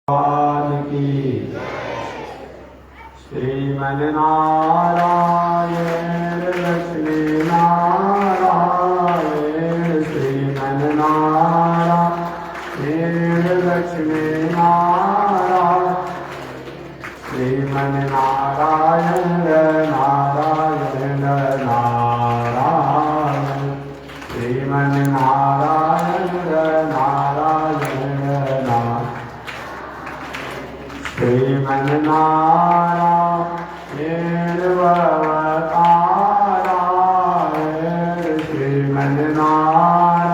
भगवान की श्रीमन्नारायण लक्ष्मी नारायण श्रीमन्नारायण लक्ष्मी नारायण श्रीमन्नारायण नारायण नारायण श्रीमन्नारायण नारायण नारायण श्रीमन्नारायण भवतारायण श्रीमन्नारायण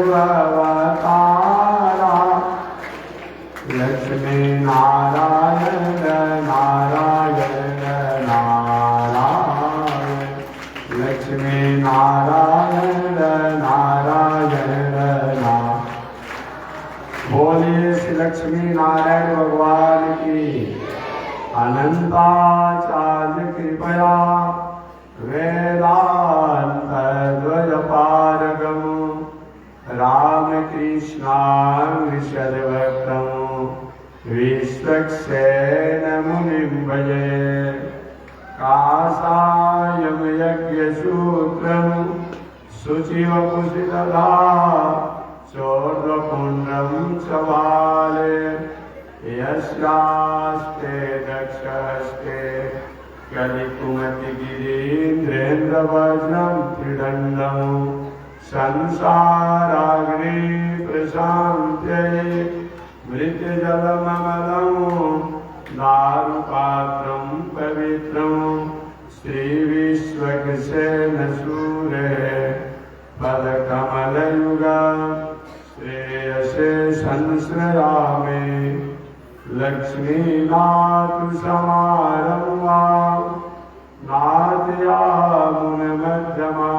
भवतारायण लक्ष्मी नारायण नारायण नारायण लक्ष्मी नारायण नारायण नारायण। बोलिए श्री लक्ष्मी नारायण भगवान की अनंताचार्य कृपया वेदांत ध्वज पारगम रामकृष्णांशदवक्रम विश्वक्सेन मुनिं भजे काषायं यज्ञसूत्रं शुचिवपुषितधा चोर्वपुण्ड्रं चवाले यस्यास्ते दक्षहस्ते कलिकुमतिगिरीन्द्रेन्द्रवज्रं त्रिदण्डं संसाराग्नि प्रशान्त्यै मृत्यजलममलं दारुपात्रं पवित्रं श्रीविश्वक्सेनसूरे पदकमलयुगा श्रेयसे संश्रयामि लक्ष्मीनाथ समारम्भा नाथयामुनमध्यमा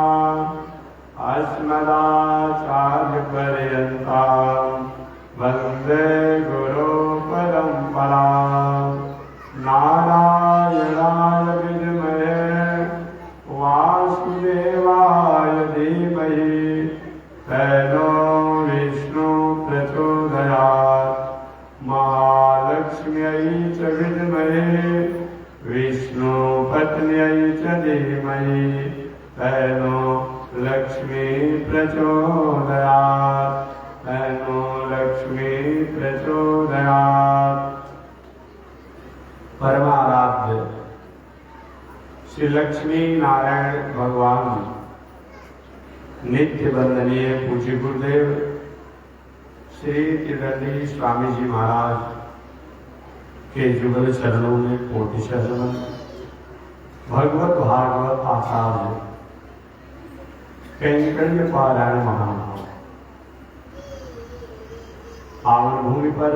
अस्मदाचार्यपर्यन्तां वन्दे गुरुपरम्परां नारायणाय विद्महे वासुदेवाय धीमहि तन्नो विष्णु प्रचोदयात् महालक्ष्म्यै च विद्महे विष्णुपत्न्यै च धीमहि तन्नो लक्ष्मी प्रचोदयात् तन्नो लक्ष्मी प्रचोदयात्। परमाराध्य श्री लक्ष्मी नारायण भगवान नित्य वंदनीय पूज्य गुरुदेव श्री त्रिदंडी स्वामी जी महाराज के जुगल चरणों में कोटि शरण। भगवत भागवत आचार्य कैंकर्य पारायण महानुभाव पावन भूमि पर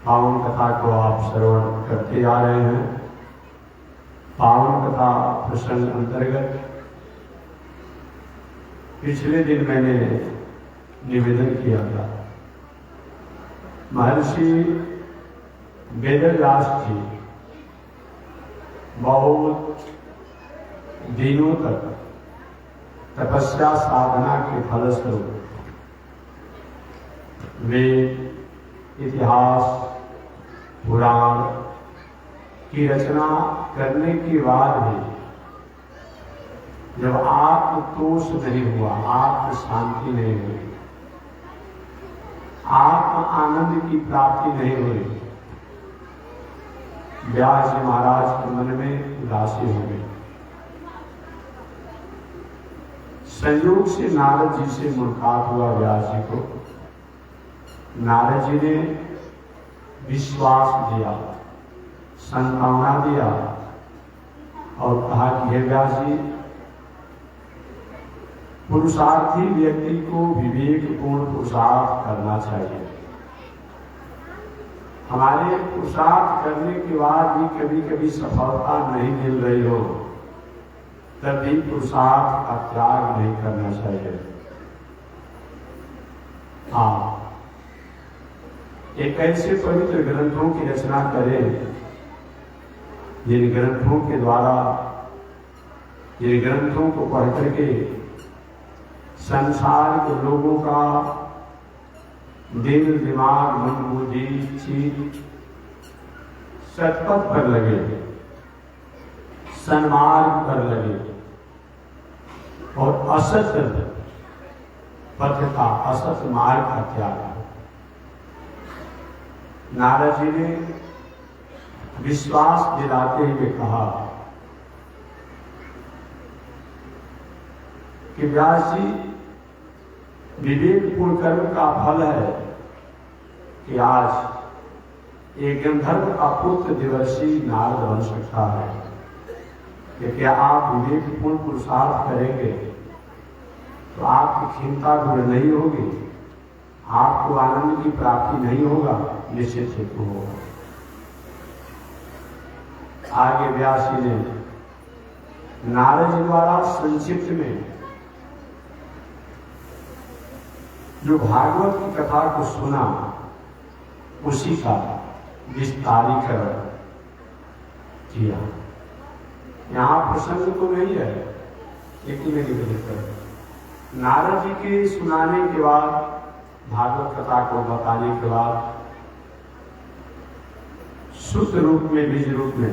पावन कथा को आप श्रवण करते आ रहे हैं। पावन कथा प्रसंग अंतर्गत पिछले दिन मैंने निवेदन किया था, महर्षि वेदव्यास जी बहुत दिनों तक तपस्या साधना के फलस्वरूप वेद, इतिहास, पुराण की रचना करने के बाद भी जब आत्मतोष नहीं हुआ, आत्म शांति नहीं हुई, आत्म आनंद की प्राप्ति नहीं हुई, व्यास जी महाराज के मन में उदासी हो गई। संयोग से नारद जी से मुलाकात हुआ व्यास जी को। नारद जी ने विश्वास दिया, संभावना दिया और कहा कि हे व्यास जी, पुरुषार्थी व्यक्ति को विवेकपूर्ण पुरुषार्थ करना चाहिए। हमारे पुरुषार्थ करने के बाद भी कभी कभी सफलता नहीं मिल रही हो, तब भी पुरुषार्थ का त्याग नहीं करना चाहिए। हाँ, एक ऐसे पवित्र ग्रंथों की रचना करें जिन ग्रंथों के द्वारा, जिन ग्रंथों को पढ़ करके संसार के लोगों का दिल, दिमाग, मन, बुद्धि, चित्त सतपथ पर लगे, सन्मार्ग पर लगे और असत पथ का, असत मार्ग का त्याग। नारद जी ने विश्वास दिलाते हुए कहा कि व्यास जी, विवेकपूर्ण कर्म का फल है कि आज एक गंधर्व का पुत्र देवर्षि नारद बन सकता है। कि क्या आप विवेकपूर्ण पुरुषार्थ करेंगे तो आपकी खिन्नता दूर नहीं होगी, आपको आनंद की प्राप्ति नहीं होगा, निश्चित ही होगा। आगे व्यास जी ने नारद जी द्वारा संक्षिप्त में जो भागवत की कथा को सुना, उसी का विस्तारीकरण किया। यहां प्रसंग तो नहीं है, लेकिन मेरी नारद जी के सुनाने के बाद, भागवत कथा को बताने के बाद, शुद्ध रूप में, बीज रूप में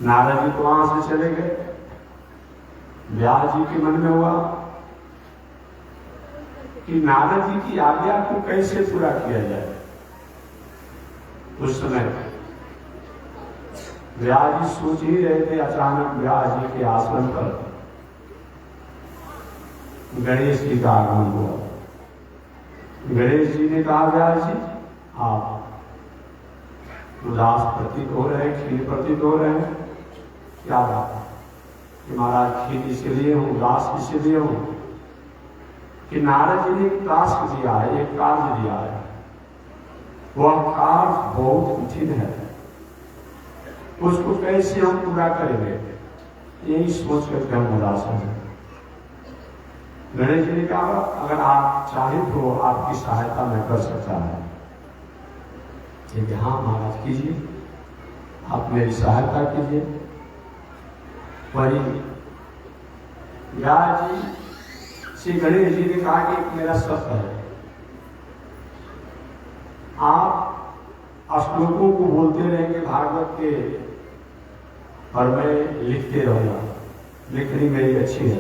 नारद जी तो वहां से चले गए। व्यास जी के मन में हुआ कि नारद जी की आज्ञा को कैसे पूरा किया जाए। उस समय व्यास जी सोच ही रहे थे, अचानक व्यास जी के आश्रम पर गणेश जी का आगमन हुआ। गणेश जी ने कहा, व्यास जी आप उदास प्रतीत हो रहे हैं, खीन प्रतीत हो रहे हैं, क्या बात है? कि महाराज खीन इसलिए हूं, उदास इसलिए हूं कि नारद जी ने एक टास्क दिया है, एक कार्य दिया है, वह कार्य बहुत कठिन है, उसको कैसे हम पूरा करेंगे, यही सोच करके हम उदास हैं। गणेश जी ने कहा, अगर आप चाहें तो आपकी सहायता मैं कर सकता है। ठीक है, हाँ महाराज कीजिए, आप मेरी सहायता कीजिए। वही व्यास जी श्री गणेश जी ने कहा कि मेरा शर्त है, आप श्लोकों को बोलते रहेंगे भागवत के और मैं लिखते रहूंगा। लिखनी मेरी अच्छी है,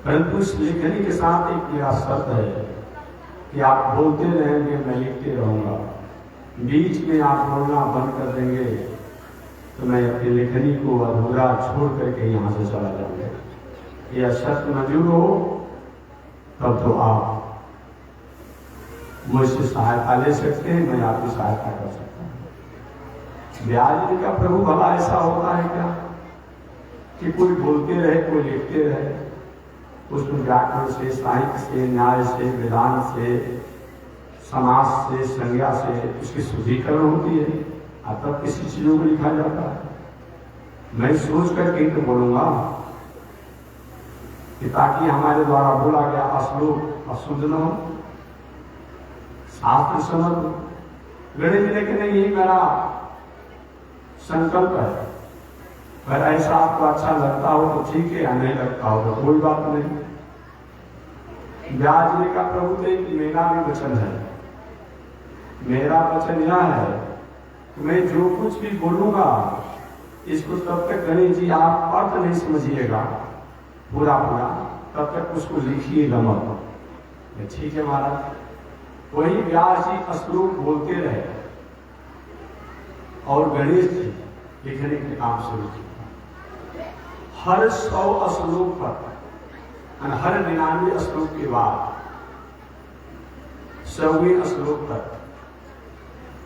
परंतु उस लिखने के साथ एक मेरा शर्त है कि आप बोलते रहेंगे, मैं लिखते रहूंगा। बीच में आप बोलना बंद कर देंगे तो मैं अपनी लेखनी को अधूरा छोड़ करके यहाँ से चला जाऊंगा। यह शर्त मंजूर हो तब तो आप मुझसे सहायता ले सकते हैं, मैं आपकी सहायता कर सकता हूँ। व्यास जी का प्रभु भला ऐसा होता है क्या कि कोई बोलते रहे, कोई लिखते रहे, उसमें व्याकरण से, साहित्य से, न्याय से, वेदांत से, समाज से, संज्ञा से उसकी शुद्धिकरण होती है, अब तक किसी चीजों को लिखा जाता है। मैं सोच करके तो बोलूंगा कि ताकि हमारे द्वारा बोला गया श्लोक अशुद्ध न हो, शास्त्र समझ। गणेश जी ने कि नहीं, यही मेरा संकल्प है, अगर ऐसा आपको अच्छा लगता हो तो ठीक है, या नहीं लगता हो तो कोई बात नहीं। व्यास जी का प्रभु थे कि मेरा भी वचन है, मेरा वचन यह है कि मैं जो कुछ भी बोलूंगा इसको तब तक गणेश जी आप अर्थ नहीं समझिएगा पूरा पूरा, तब तक उसको लिखिएगा मत। ठीक है महाराज। वही व्यास जी श्लोक बोलते रहे और गणेश जी लिखने के काम शुरू किया। हर 100 श्लोक पर, हर 99 श्लोक के बाद 100वें श्लोक तक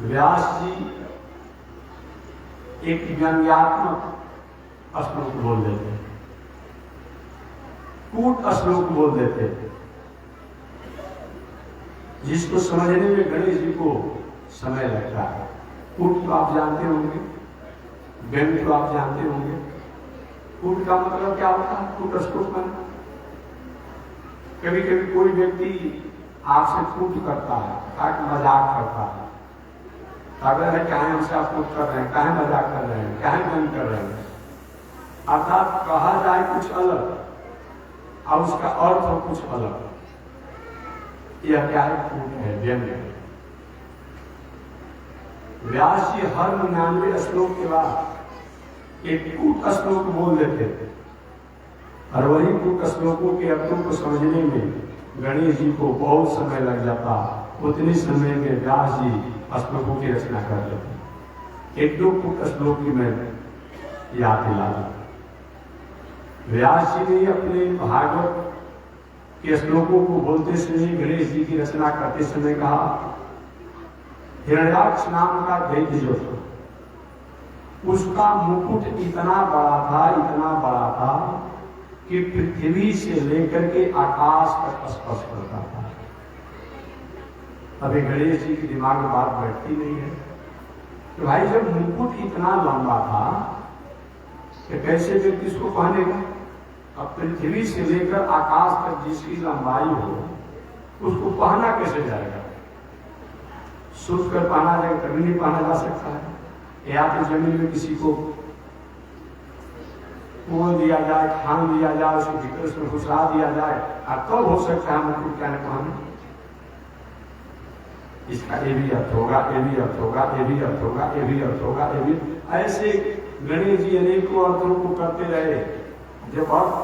व्यास जी एक व्यंग्यात्मक श्लोक बोल देते, कूट श्लोक बोल देते, जिसको समझने में गणेश जी को समय लगता है। कूट तो आप जानते होंगे, व्यंग तो आप जानते होंगे। कूट का मतलब क्या होता है? कूट श्लोक में कभी कभी कोई व्यक्ति आपसे कूट करता है, मजाक करता है, अगर है चाहे हमसे आप कूट कर रहे हैं, चाहे मजाक कर रहे हैं, चाहे व्यंग कर रहे हैं, अर्थात कहा जाए कुछ अलग और उसका अर्थ हो कुछ अलग। यह क्या है? कूट है, व्यंग है। व्यास जी हर 99 श्लोक के बाद एक कूट श्लोक बोल देते थे और वही कूट श्लोकों के अर्थों को समझने में गणेश जी को बहुत समय लग जाता। उतने समय में व्यास जी श्लोकों की रचना कर लेते। एक दो कूट श्लोक की मैं याद दिला दूं। व्यास जी ने अपने भागवत के श्लोकों को बोलते समय, गणेश जी की रचना करते समय कहा, हिरण्याक्ष नाम का दैत्य जो था, उसका मुकुट इतना बड़ा था कि पृथ्वी से लेकर के आकाश तक स्पर्श करता था। अभी गणेश जी के दिमाग में बात बैठती नहीं है तो भाई जब मुकुट इतना लंबा था तो कैसे व्यक्ति इसको पहनेगा? अब पृथ्वी से लेकर आकाश तक जिसकी लंबाई हो उसको पहना कैसे जाएगा? सोच कर पहना जाएगा, कभी नहीं पहना जा सकता है। या तो जमीन में किसी को कुएं दिया जाए, खान दिया जाए, उसको भीतर उसमें घुसा दिया जाए, अब तो हो सकता है मुकुट क्या पहने। इसका ये भी अर्थ होगा, ये भी अर्थ होगा, ये भी अर्थ होगा, ये भी अर्थ होगा, ये भी। ऐसे गणेश जी अनेकों अर्थों को करते रहे। जब अर्थ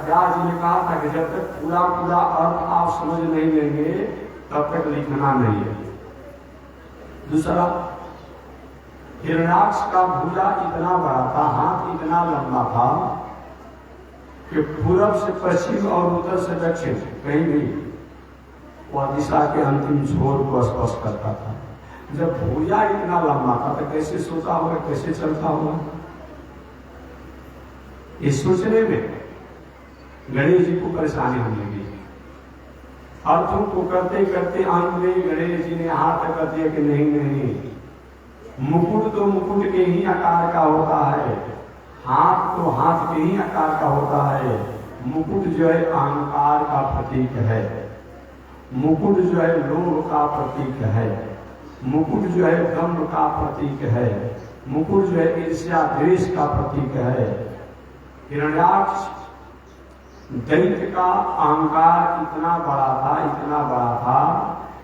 व्यास जी ने कहा था कि जब तक पूरा अर्थ आप समझ नहीं लेंगे तब तक लिखना नहीं है। दूसरा, हिरण्याक्ष का भुजा इतना बड़ा था, हाथ इतना लंबा था कि पूरब से पश्चिम और उत्तर से दक्षिण कहीं भी वह दिशा के अंतिम छोर को स्पर्श करता था। जब भुजा इतना लंबा था तो कैसे सोता होगा, कैसे चलता होगा? इस सोचने में गणेश जी को परेशानी होने लगी। अर्थों को करते करते अंत में गणेश जी ने हाथ कर दिया कि नहीं, मुकुट तो मुकुट के ही आकार का होता है, हाथ तो हाथ के ही आकार का होता है। मुकुट जो है अहंकार का प्रतीक है, मुकुट जो है लोभ का प्रतीक है, मुकुट जो है दम्भ का प्रतीक है, मुकुट जो है ईर्ष्या द्वेष का प्रतीक है। हिरण्याक्ष दैत्य का अहंकार इतना बड़ा था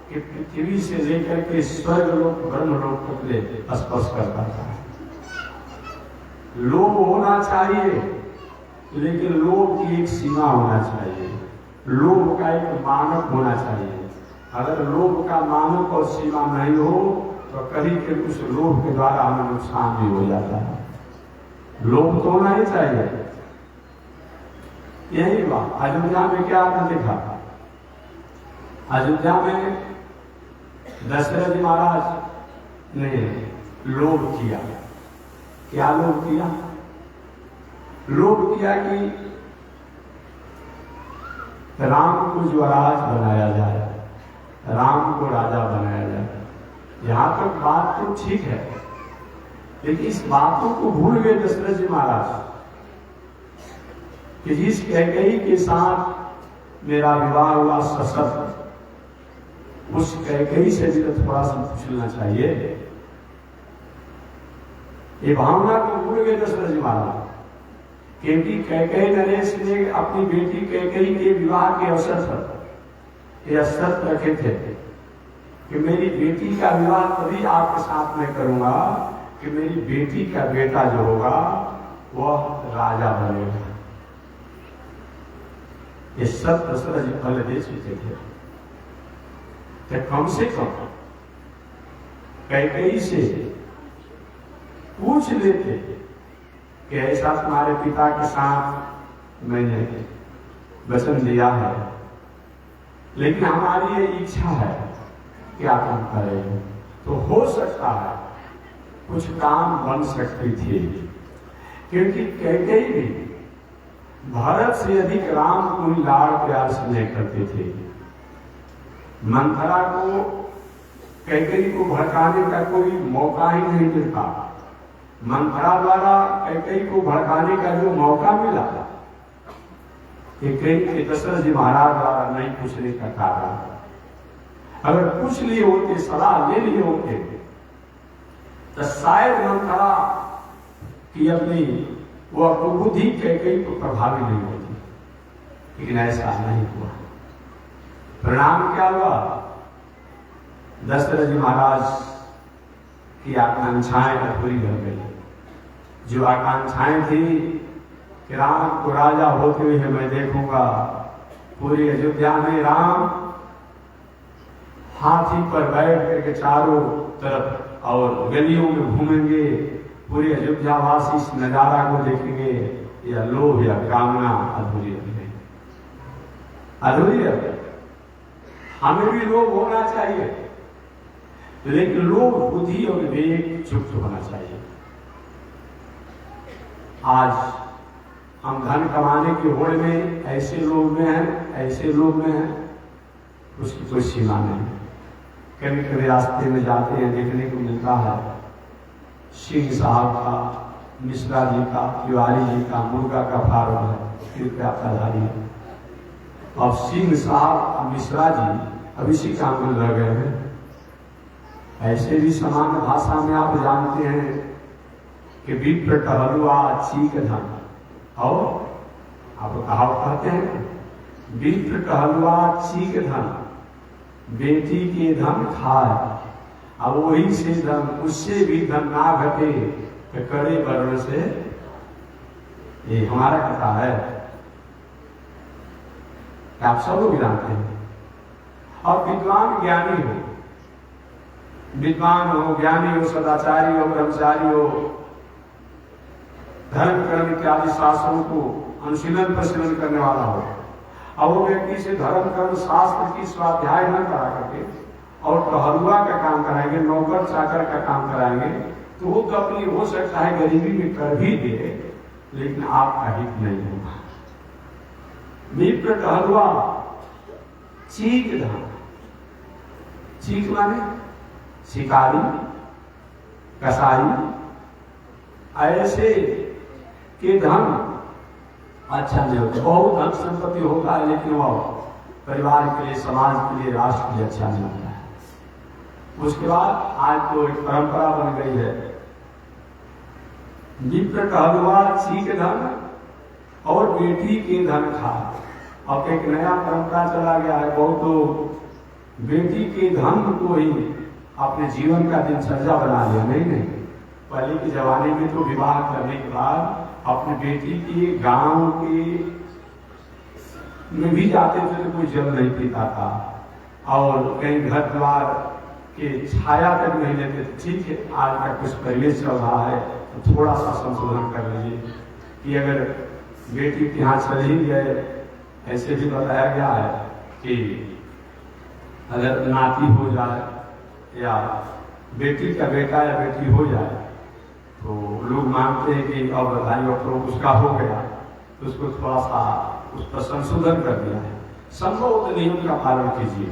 कि पृथ्वी से लेकर के स्वर्ग लोक ब्रह्मलोक तक स्पर्श करता था। लोभ होना चाहिए लेकिन लोभ की एक सीमा होना चाहिए, लोभ का एक मानक होना चाहिए। अगर लोभ का मानक और सीमा नहीं हो तो कभी कभी उस लोभ के द्वारा हमें नुकसान भी हो जाता है। लोभ तो होना ही चाहिए। यही बात अयोध्या में क्या आपने देखा? अयोध्या में दशरथ जी महाराज ने लोभ किया। क्या लोभ किया? लोभ किया कि राम को युवराज बनाया जाए, राम को राजा बनाया जाए। यहां तक बात तो ठीक है, लेकिन इस बातों को भूल गए दशरथ जी महाराज कि जिस कैकेयी के साथ मेरा विवाह हुआ सशक्त, उस कैकेयी से भी तो थोड़ा सा पूछना चाहिए। ये भावना को भूल गए दशरथ जी महाराज, क्योंकि कैकेयी नरेश ने अपनी बेटी कैकेयी के विवाह के अवसर पर यह शर्त रखे थे कि मेरी बेटी का विवाह तभी आपके साथ में करूंगा कि मेरी बेटी का बेटा जो होगा वह राजा बनेगा। ये सब दशरथ जी पहले दे चुके थे। तो कम से कम कैकेयी से पूछ लेते कि ऐसा तुम्हारे पिता के साथ मैंने वचन दिया है, लेकिन हमारी ये इच्छा है क्या तुम करे, तो हो सकता है कुछ काम बन सकती थी, क्योंकि कैकेयी भी भरत से अधिक राम को ही लाड़ प्यार से नहीं करते थे। मंथरा को कैकेयी को भड़काने का कोई मौका ही नहीं मिलता। मंथरा द्वारा कैकेयी को भड़काने का जो मौका मिला, कैकेयी के दशरथ जी महाराज द्वारा नहीं पूछने का कारण, अगर पूछ लिए होते, सलाह ले लिए होते, तो शायद मंथरा की अपनी वो बुद्धि कैकेयी को प्रभावी नहीं होती, लेकिन ऐसा नहीं हुआ। परिणाम क्या हुआ? दशरथ जी महाराज की आकांक्षाएं अधूरी रह गई। जो आकांक्षाएं थी कि राम को राजा होते हुए मैं देखूंगा, पूरी अयोध्या में राम हाथी पर बैठ करके चारों तरफ और गलियों में घूमेंगे, पूरे अयोध्यावासी इस नजारा को देखेंगे, या लोभ या कामना अधूरी रह गई, अधूरी रह गई। हमें भी लोभ होना चाहिए, लेकिन लोभ बुद्धि और विवेक युक्त होना चाहिए। आज हम धन कमाने की होड़ में ऐसे लोग में हैं, ऐसे लोग में हैं, उसकी कोई सीमा नहीं। कभी कभी रास्ते में जाते हैं, देखने को मिलता है सिंह साहब का, मिश्रा जी का, तिवारी जी का मुर्गा का फार्म है, कृपया आधारी है। अब सिंह साहब और मिश्रा जी अब इसी काम में लग गए हैं। ऐसे भी समान भाषा में आप जानते हैं कि विप्र टहलुआ चीक धन, और आप कहावत कहते हैं विप्र टहलुआ चीक धन, बेटी के धन खाए, अब वही से धन, उससे भी धन ना घटे तो कड़े वर्ण से, ये हमारा कथा है, आप सब लोग जानते हैं। और विद्वान ज्ञानी हो, विद्वान हो, ज्ञानी हो, सदाचारी हो, ब्रह्मचारी हो, धर्म कर्म इत्यादि शास्त्रों को अनुशीलन प्रशीलन करने वाला हो, और वो व्यक्ति से धर्म कर्म शास्त्र की स्वाध्याय न करा करके और टहलुआ का काम कराएंगे, नौकर चाकर का काम कराएंगे, तो वो तो अपनी हो सकता है गरीबी में कर भी दे, लेकिन आपका हित नहीं होगा। विप्र टहलुआ चीक धन, चीक माने शिकारी, कसाई, ऐसे के धन अच्छा नहीं होता। बहुत धन संपत्ति होता है, लेकिन वह परिवार के लिए, समाज के लिए, राष्ट्र के लिए अच्छा नहीं होता है। उसके बाद आज तो एक परंपरा बन गई है, विप्र टहलुआ चीक धन और बेटी के धन खा। अब एक नया परंपरा चला गया है, बहुत लोग बेटी के धन को ही अपने जीवन का दिनचर्या बना लिया। नहीं, पहले के जमाने में तो विवाह करने के बाद अपने बेटी के गांव के में भी जाते थे तो कोई जल नहीं पीता था, और कहीं घर द्वार के छाया तक नहीं लेते थे। ठीक है, आज का कुछ परिवेश चल रहा है तो थोड़ा सा संशोधन कर लीजिए कि अगर बेटी के यहाँ चल ही गए, ऐसे भी बताया गया है कि अगर नाती हो जाए या बेटी का बेटा या बेटी हो जाए, तो लोग मानते हैं कि अब बधाई और उसका हो गया, तो उसको थोड़ा सा उस पर संशोधन कर दिया है। संभव तो नियम का पालन कीजिए,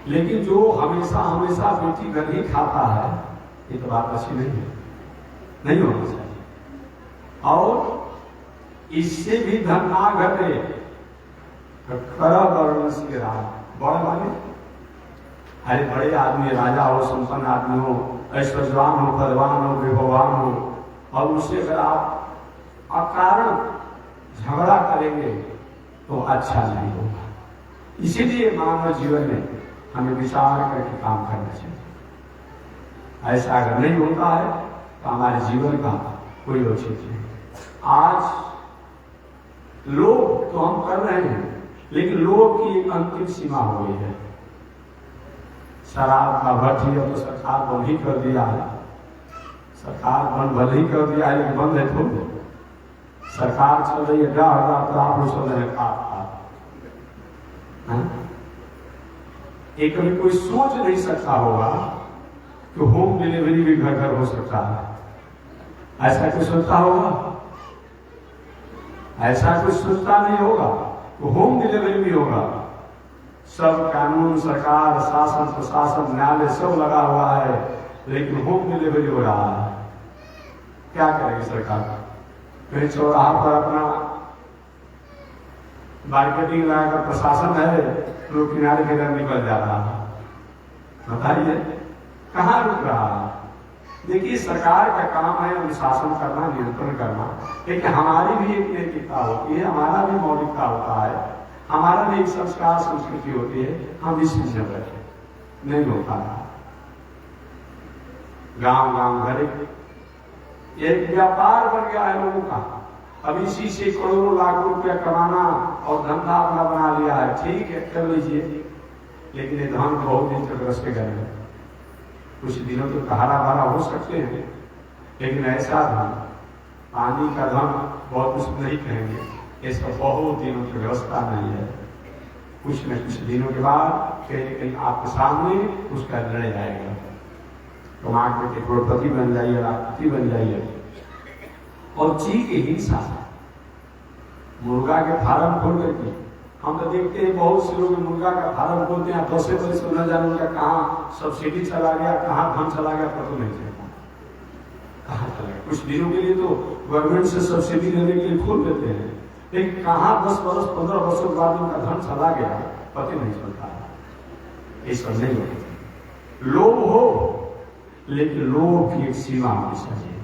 लेकिन जो हमेशा हमेशा बेटी घर ही खाता है, ये तो बात अच्छी नहीं है, नहीं होना चाहिए। और इससे भी धन ना घटे तो खरब और के राज बड़ माने, अरे बड़े आदमी, राजा हो, संपन्न आदमी हो, ऐश्वर्यवान हो, पदवान हो, विभवान हो, और उससे अगर आप अकारण झगड़ा करेंगे तो अच्छा नहीं होगा। इसीलिए मानव जीवन में हमें विचार करके काम करना चाहिए। ऐसा अगर नहीं होता है तो हमारे जीवन का कोई औचित्य नहीं। आज लोग तो हम कर रहे हैं, लेकिन लोग की एक अंतिम सीमा हो गई है। शराब का भट्टी अब तो सरकार बंद ही कर दिया है, सरकार बंद ही कर दिया है, लेकिन बंद है थोड़ी। सरकार चल रही है तो आप लोग चल रहे हैं ये कभी कोई सोच नहीं सकता होगा कि होम डिलीवरी भी घर घर हो सकता है। ऐसा कोई सोचता होगा? ऐसा कोई सोचता नहीं होगा तो होम डिलीवरी भी होगा। सब कानून, सरकार, शासन, प्रशासन, न्यायालय सब लगा हुआ है, लेकिन होम डिलीवरी हो रहा है। क्या करेगी सरकार? कहीं चौराहा पर अपना मार्केटिंग लगाकर प्रशासन है, लोग किनारे किनारे निकल जा रहा है। बताइए कहाँ रुक रहा है? देखिए, सरकार का काम है अनुशासन करना, नियंत्रण करना, लेकिन हमारी भी एक नैतिकता होती है, हमारा भी मौलिकता होता है, हमारा भी एक संस्कार संस्कृति होती है। हम इस चीज में बैठे नहीं होता है। गांव गांव घर एक व्यापार बन गया है लोगों का। अब इसी से करोड़ों लाख रुपया कमाना और धंधा अपना बना लिया है। ठीक है, कर लीजिए, लेकिन ये धन बहुत दिन तक रस्ते करेंगे। कुछ दिनों तक हरा भरा हो सकते हैं, लेकिन ऐसा धन, पानी का धन बहुत कुछ नहीं कहेंगे, इसका बहुत दिनों की व्यवस्था नहीं है। कुछ न कुछ दिनों के बाद कहीं न कहीं आपके सामने उसका लड़े जाएगा। तो आंख में करोड़पति बन जाइए, लाखपति बन जाइए। और जी की हिंसा, मुर्गा के फार्म खोल करके हम तो देखते हैं बहुत से लोग मुर्गा का फार्म खोलते हैं, 10 वर्ष न जाने उनका कहाँ सब्सिडी चला गया, कहाँ धन चला गया, पता नहीं चलता कहाँ चला गया। कुछ दिनों के लिए तो गवर्नमेंट से सब्सिडी लेने के लिए खोल देते हैं, लेकिन कहाँ 10 वर्ष 15 वर्षों के बाद उनका धन चला गया पता नहीं चलता। ये सब नहीं होता। लोभ हो, लेकिन लोभ की एक सीमा होनी चाहिए,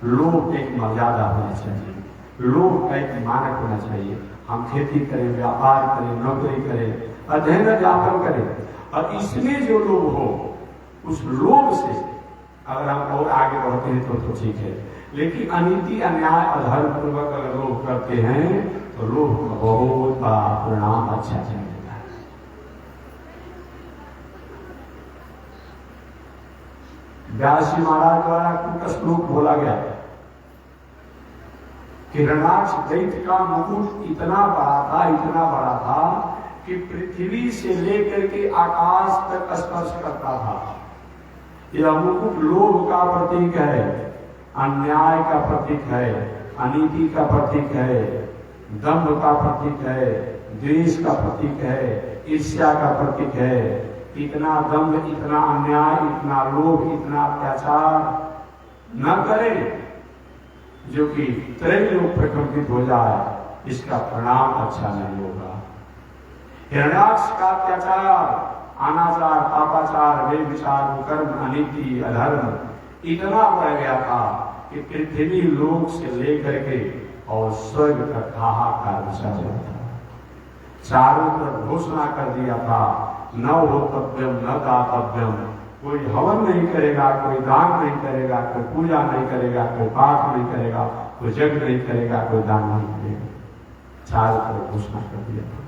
लोभ एक मर्यादा होना चाहिए, लोभ का एक मानक होना चाहिए। हम खेती करें, व्यापार करें, नौकरी करें, अध्ययन अध्यापन करें, और इसमें जो लोभ हो, उस लोभ से अगर हम और आगे बढ़ते हैं तो ठीक है, लेकिन अनीति, अन्याय, अधर्म पूर्वक अगर लोभ करते हैं तो लोभ का बहुत बड़ा परिणाम अच्छा जाएगा। व्यास जी महाराज द्वारा कुछ श्लोक बोला गया है। हिरण्याक्ष दैत्य का मुकुट इतना बड़ा था, इतना बड़ा था कि पृथ्वी से लेकर के आकाश तक स्पर्श करता था। यह मुकुट लोभ का प्रतीक है, अन्याय का प्रतीक है, अनीति का प्रतीक है, दंभ का प्रतीक है, द्वेष का प्रतीक है, ईर्ष्या का प्रतीक है। इतना दंभ, इतना अन्याय, इतना लोभ, इतना अत्याचार न करें जो कि त्रैलोक प्रकंपित हो जाए, इसका परिणाम अच्छा नहीं होगा। हिरण्याक्ष का अत्याचार, अनाचार, पापाचार, बेविचार, कुकर्म, अनीति, अधर्म इतना बढ़ गया था कि पृथ्वी लोक से लेकर के और स्वर्ग तक हाहाकार मचा हुआ था। चारों तरफ घोषणा कर दिया था, न होतव्यम न दातव्यम। कोई हवन नहीं करेगा, कोई दान नहीं करेगा, कोई पूजा नहीं करेगा, कोई पाठ नहीं करेगा, कोई यज्ञ नहीं करेगा, कोई दान नहीं करेगा। चारों तरफ घोषणा कर दिया था।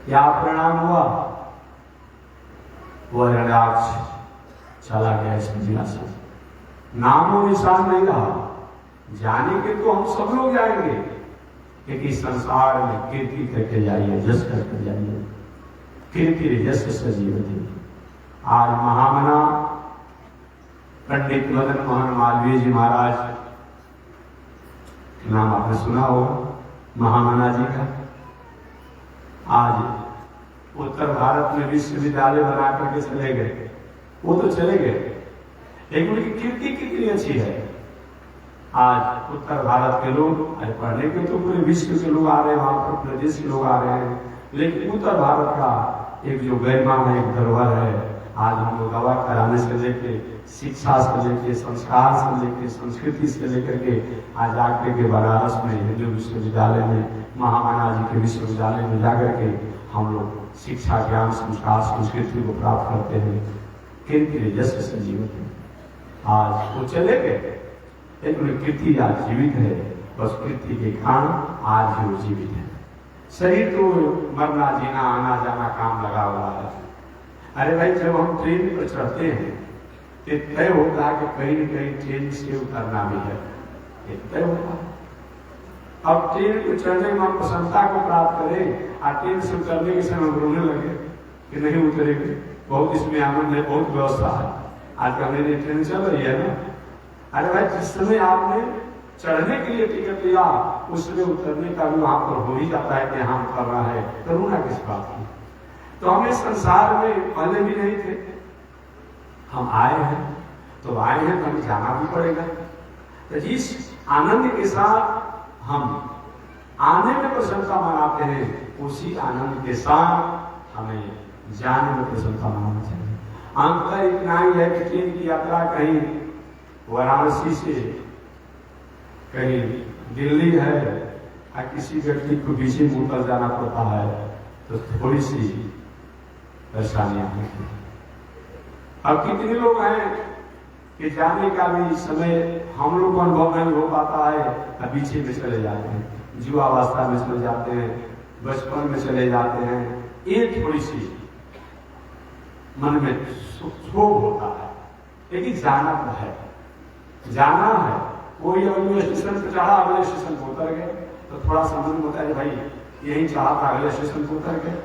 क्या परिणाम हुआ? वह हिरण्याक्ष चला गया इस दुनिया से, नामो निशान नहीं रहा। जानेंगे तो हम सब लोग जाएंगे, लेकिन संसार में कीर्ति करके जाइए, जस करके जाइए। कीर्ति जस सजीवती। आज महामना पंडित मदन मोहन मालवीय जी महाराज, नाम आपने सुना होगा, महामना जी का। आज उत्तर भारत में विश्वविद्यालय बना करके चले गए। वो तो चले गए, लेकिन उनकी कीर्ति कितनी अच्छी है। आज उत्तर भारत के लोग पढ़ने के तो पूरे विश्व के लोग आ रहे हैं, वहां पर प्रदेश के लोग आ रहे हैं, लेकिन उत्तर भारत का एक जो गरिमा है, एक धरोहर है। आज हम लोग दवा कराने से लेके, शिक्षा से लेके, संस्कार से लेके, संस्कृति से लेकर के आज आकर के बनारस में हिंदू विश्वविद्यालय में, महामना जी के विश्वविद्यालय में जाकर के हम लोग शिक्षा, ज्ञान, संस्कार, संस्कृति को प्राप्त करते हैं। कीर्ति जस संजीवित है। आज वो चले गए, लेकिन कीर्ति आज जीवित है। बस कीर्ति के कारण आज भी वो जीवित है। शरीर तो मरना, जीना, आना जाना काम लगा हुआ है। अरे भाई, जब हम ट्रेन पर चढ़ते हैं तो तय होता है कि कहीं न कहीं ट्रेन से उतरना भी है, तय होता है। अब ट्रेन को चढ़ने में हम प्रसन्नता को प्राप्त करें और ट्रेन से उतरने के समय रोने लगे कि नहीं उतरेंगे, बहुत इसमें आनंद है, बहुत व्यवस्था है। आज मेरी ट्रेन चल रही है ना, अरे भाई जिस समय आपने चढ़ने के लिए टिकट लिया उस समय उतरने का भी वहां पर हो ही जाता है कि यहाँ उतर रहा है, करुणा किस बात की। तो हमें संसार में पहले भी नहीं थे, हम आए हैं तो आए हैं तो हमें जाना भी पड़ेगा। तो जिस आनंद के साथ हम आने में प्रसन्नता मनाते हैं उसी आनंद के साथ हमें जाने में प्रसन्नता मनाना चाहिए। अंतर इतना ही है कि ट्रेन की यात्रा कहीं वाराणसी से कहीं दिल्ली है और किसी व्यक्ति को बीच में उतर जाना पड़ता है तो थोड़ी सी परेशानियां होती हैं। अब कितने लोग हैं कि जाने का भी समय हम लोग को अनुभव नहीं हो पाता है, अब पीछे में चले जाते हैं, युवावस्था में चले जाते हैं, बचपन में चले जाते हैं। ये थोड़ी सी मन में क्षोभ होता है, लेकिन जाना तो है, जाना है। कोई अगले स्टेशन पर चढ़ा, अगले स्टेशन पर उतर गए तो थोड़ा सा मन होता है भाई यही चाहा था, अगले स्टेशन पर उतर गए।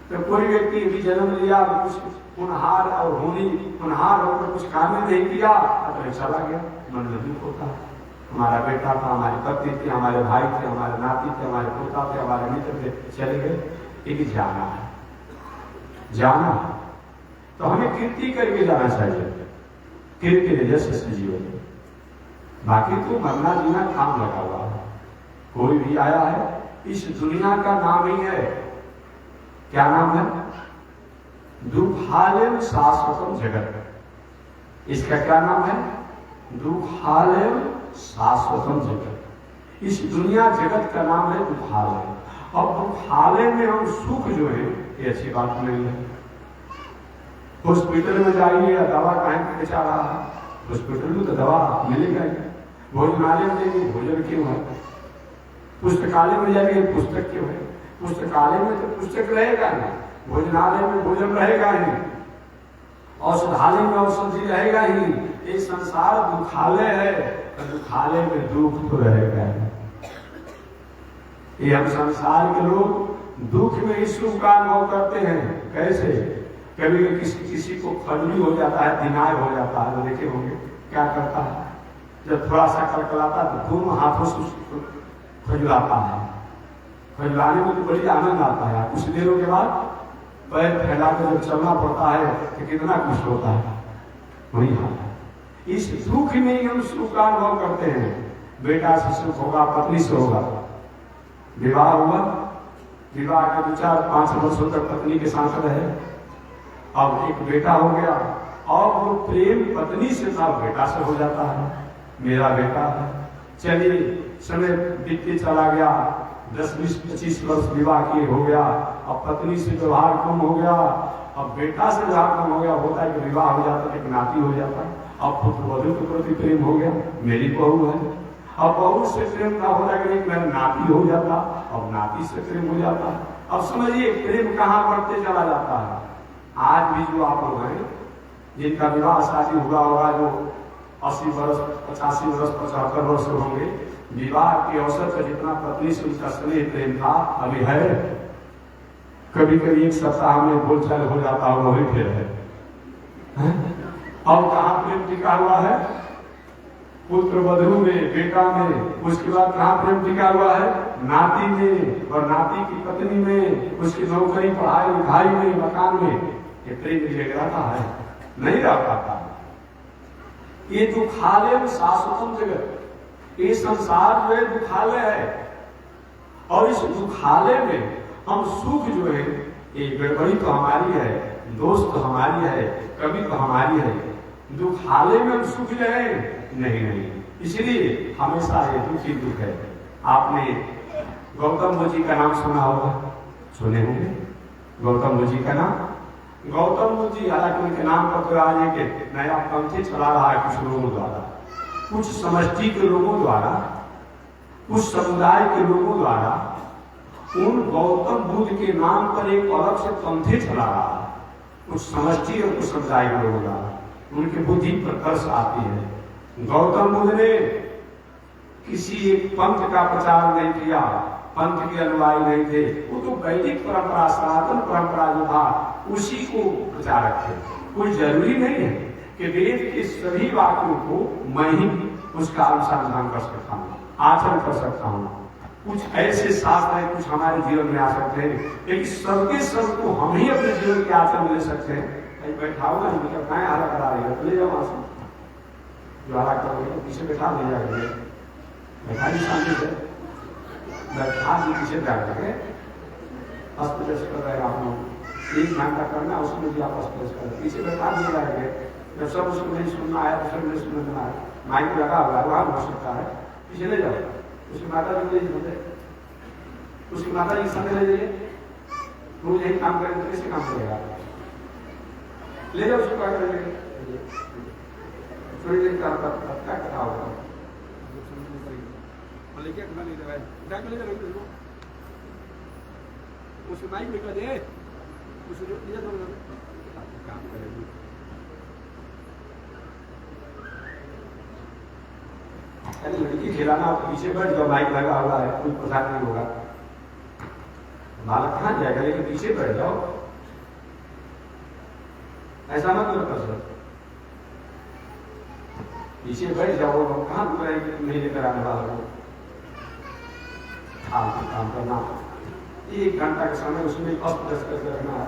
तो कोई व्यक्ति भी जन्म लिया, कुछ होनहार और होनी होनहार होकर कुछ काम नहीं किया तो चला गया, मन में दुख होता है। हमारा बेटा था, हमारी पत्नी थी, हमारे भाई थे, हमारे नाती थे, हमारे पोता थे, हमारे मित्र थे, चले गए। एक जाना है, जाना है तो हमें कीर्ति करके जाना चाहिए, कीर्ति जैसे से जीवन। बाकी तो मरना जीना काम लगा हुआ है। कोई भी आया है, इस दुनिया का नाम ही है, क्या नाम है? दुखालयम शाश्वतम जगत। इसका क्या नाम है? दुखालयम शाश्वतम जगत। इस दुनिया जगत का नाम है दुखालय। अब दुखालय में हम सुख जो है ये अच्छी बात नहीं है। हॉस्पिटल में जाइए, दवा कहीं बेचा रहा है, हॉस्पिटल में तो दवा मिलेगा ही। भोजनालय में जाइए, भोजन क्यों है? पुस्तकालय में जाइए, पुस्तक क्यों है? पुस्तकालय में तो पुस्तक रहेगा नहीं, भोजनालय में भोजन रहेगा ही, औषधालय में औषधि रहेगा ही। ये संसार दुखालय है, तो दुखालय में दुख तो रहेगा ही। ये हम संसार के लोग दुख में ही सुख का अनुभव करते हैं। कैसे? कभी किसी को खजली हो जाता है, दिनाय हो जाता है, तो देखे होंगे क्या करता है, जब थोड़ा सा कलकलाता तो दोनों हाथों से उसको खजुलाता है। खजुलाने में तो बड़ी आनंद आता है, कुछ देरों के बाद पैर फैला कर जब चलना पड़ता है तो कितना खुश होता है। वही हाल है, इस दुख में ही हम सुख का अनुभव करते हैं। बेटा से सुख होगा, पत्नी से होगा, विवाह हुआ, विवाह के 2-4-5 वर्षों तक पत्नी के साथ रहे, अब एक बेटा हो गया और वो प्रेम पत्नी से था, बेटा से हो जाता है, मेरा बेटा है। चलिए समय बीतते चला गया, 10-20-25 वर्ष विवाह किए हो गया, अब पत्नी से व्यवहार कम हो गया, अब बेटा से व्यवहार कम हो गया। होता है कि विवाह हो जाता है, एक नाती हो जाता है, अब पुत्रवधू के प्रति प्रेम हो गया, मेरी बहू है। अब बहू से प्रेम ना हो जाएगा, मेरा नाती हो जाता, अब नाती से प्रेम हो जाता है। अब समझिए प्रेम कहाँ बढ़ते चला जाता है। आज भी जो आप लोग हैं जिनका विवाह शादी हुआ होगा, जो 80 वर्ष 85 वर्ष 75 वर्ष होंगे, विवाह के अवसर पर जितना पत्नी से उनका स्नेह प्रेम था अभी है। कभी कभी एक सप्ताह में बोलचाल हो जाता होगा, वही फिर है। अब कहाँ प्रेम टिका हुआ है? पुत्र वधू में, बेटा में। उसके बाद कहाँ प्रेम टिका हुआ है? नाती में, और नाती की पत्नी में, उसकी नौकरी, पढ़ाई लिखाई में, मकान में। ये प्रेम रहता है? नहीं रह पाता। ये दुखालय में शाश्वतम जगत, ये संसार जो है दुखालय है, और इस दुखालय में हम सुख जो है, ये गड़बड़ी तो हमारी है, दोस्त तो हमारी है, कभी तो हमारी है। दुखालय में हम सुख जो है नहीं, इसलिए हमेशा ये दुख ही दुख है। आपने गौतम बुद्ध जी का नाम सुना होगा, सुने होंगे गौतम बुद्ध जी का नाम। गौतम बुद्ध जी हालांकि उनके नाम पर तो आज एक नया पंथी चला रहा है कुछ लोगों द्वारा, कुछ समष्टि के लोगों द्वारा, कुछ समुदाय के लोगों द्वारा उन गौतम बुद्ध के नाम पर एक अलग से पंथी चला रहा है, कुछ समष्टि और कुछ समुदाय के लोगों द्वारा। उनकी बुद्धि पर तरस आती है। गौतम बुद्ध ने किसी एक पंथ का प्रचार नहीं किया, पंथ के अनुयायी नहीं थे, वो तो वैदिक परंपरा, सनातन परंपरा जो था उसी को प्रचारक थे। कोई जरूरी नहीं है कि वेद के सभी वाक्यों को मैं ही उसका अनुसंधान कर सकता हूँ, आचरण कर सकता हूँ। कुछ ऐसे शास्त्र है, कुछ हमारे जीवन में आ सकते हैं, लेकिन सबके सब को हम ही अपने जीवन के आचरण में ले सकते हैं। कहीं बैठा होगा नहीं, मतलब कहीं हाला करा रही है, ले जाओ वहां से, जो हाला कर रही है पीछे बैठा ले जाएंगे, बैठा ही शांति से बैठा जी पीछे बैठ के अस्पताल कर रहे आप लोग, 1 घंटा करना उसमें भी आप अस्पताल कर पीछे बैठा दिए जाएंगे। जब सब उसको नहीं सुनना है तो सब नहीं सुनना है, माइक लगा हुआ है वहां हो सकता है, पीछे ले जाओ। उसकी माता जी ले जाइए, उसकी माता जी संग ले जाइए, रोज यही काम करें तो कैसे काम करेगा? ले जाओ उसको, क्या करेंगे? थोड़ी देर क्या कथा होगा, लेके अपना ले जाए, उठा के ले जाओ उसको, माइक निकल दे उसको, ले जाओ काम करेंगे। लड़की खिलाना, आप पीछे बैठ जाओ, माइक लगा हुआ है, कोई प्रसाद नहीं होगा, बालक कहाँ जाएगा, लेकिन पीछे बैठ जाओ, ऐसा मत कर सकते, पीछे बैठ जाओ, कहाँ नहीं लेकर आने वाला हो, काम करना, 1 घंटा का समय उसमें अस्त रखना है।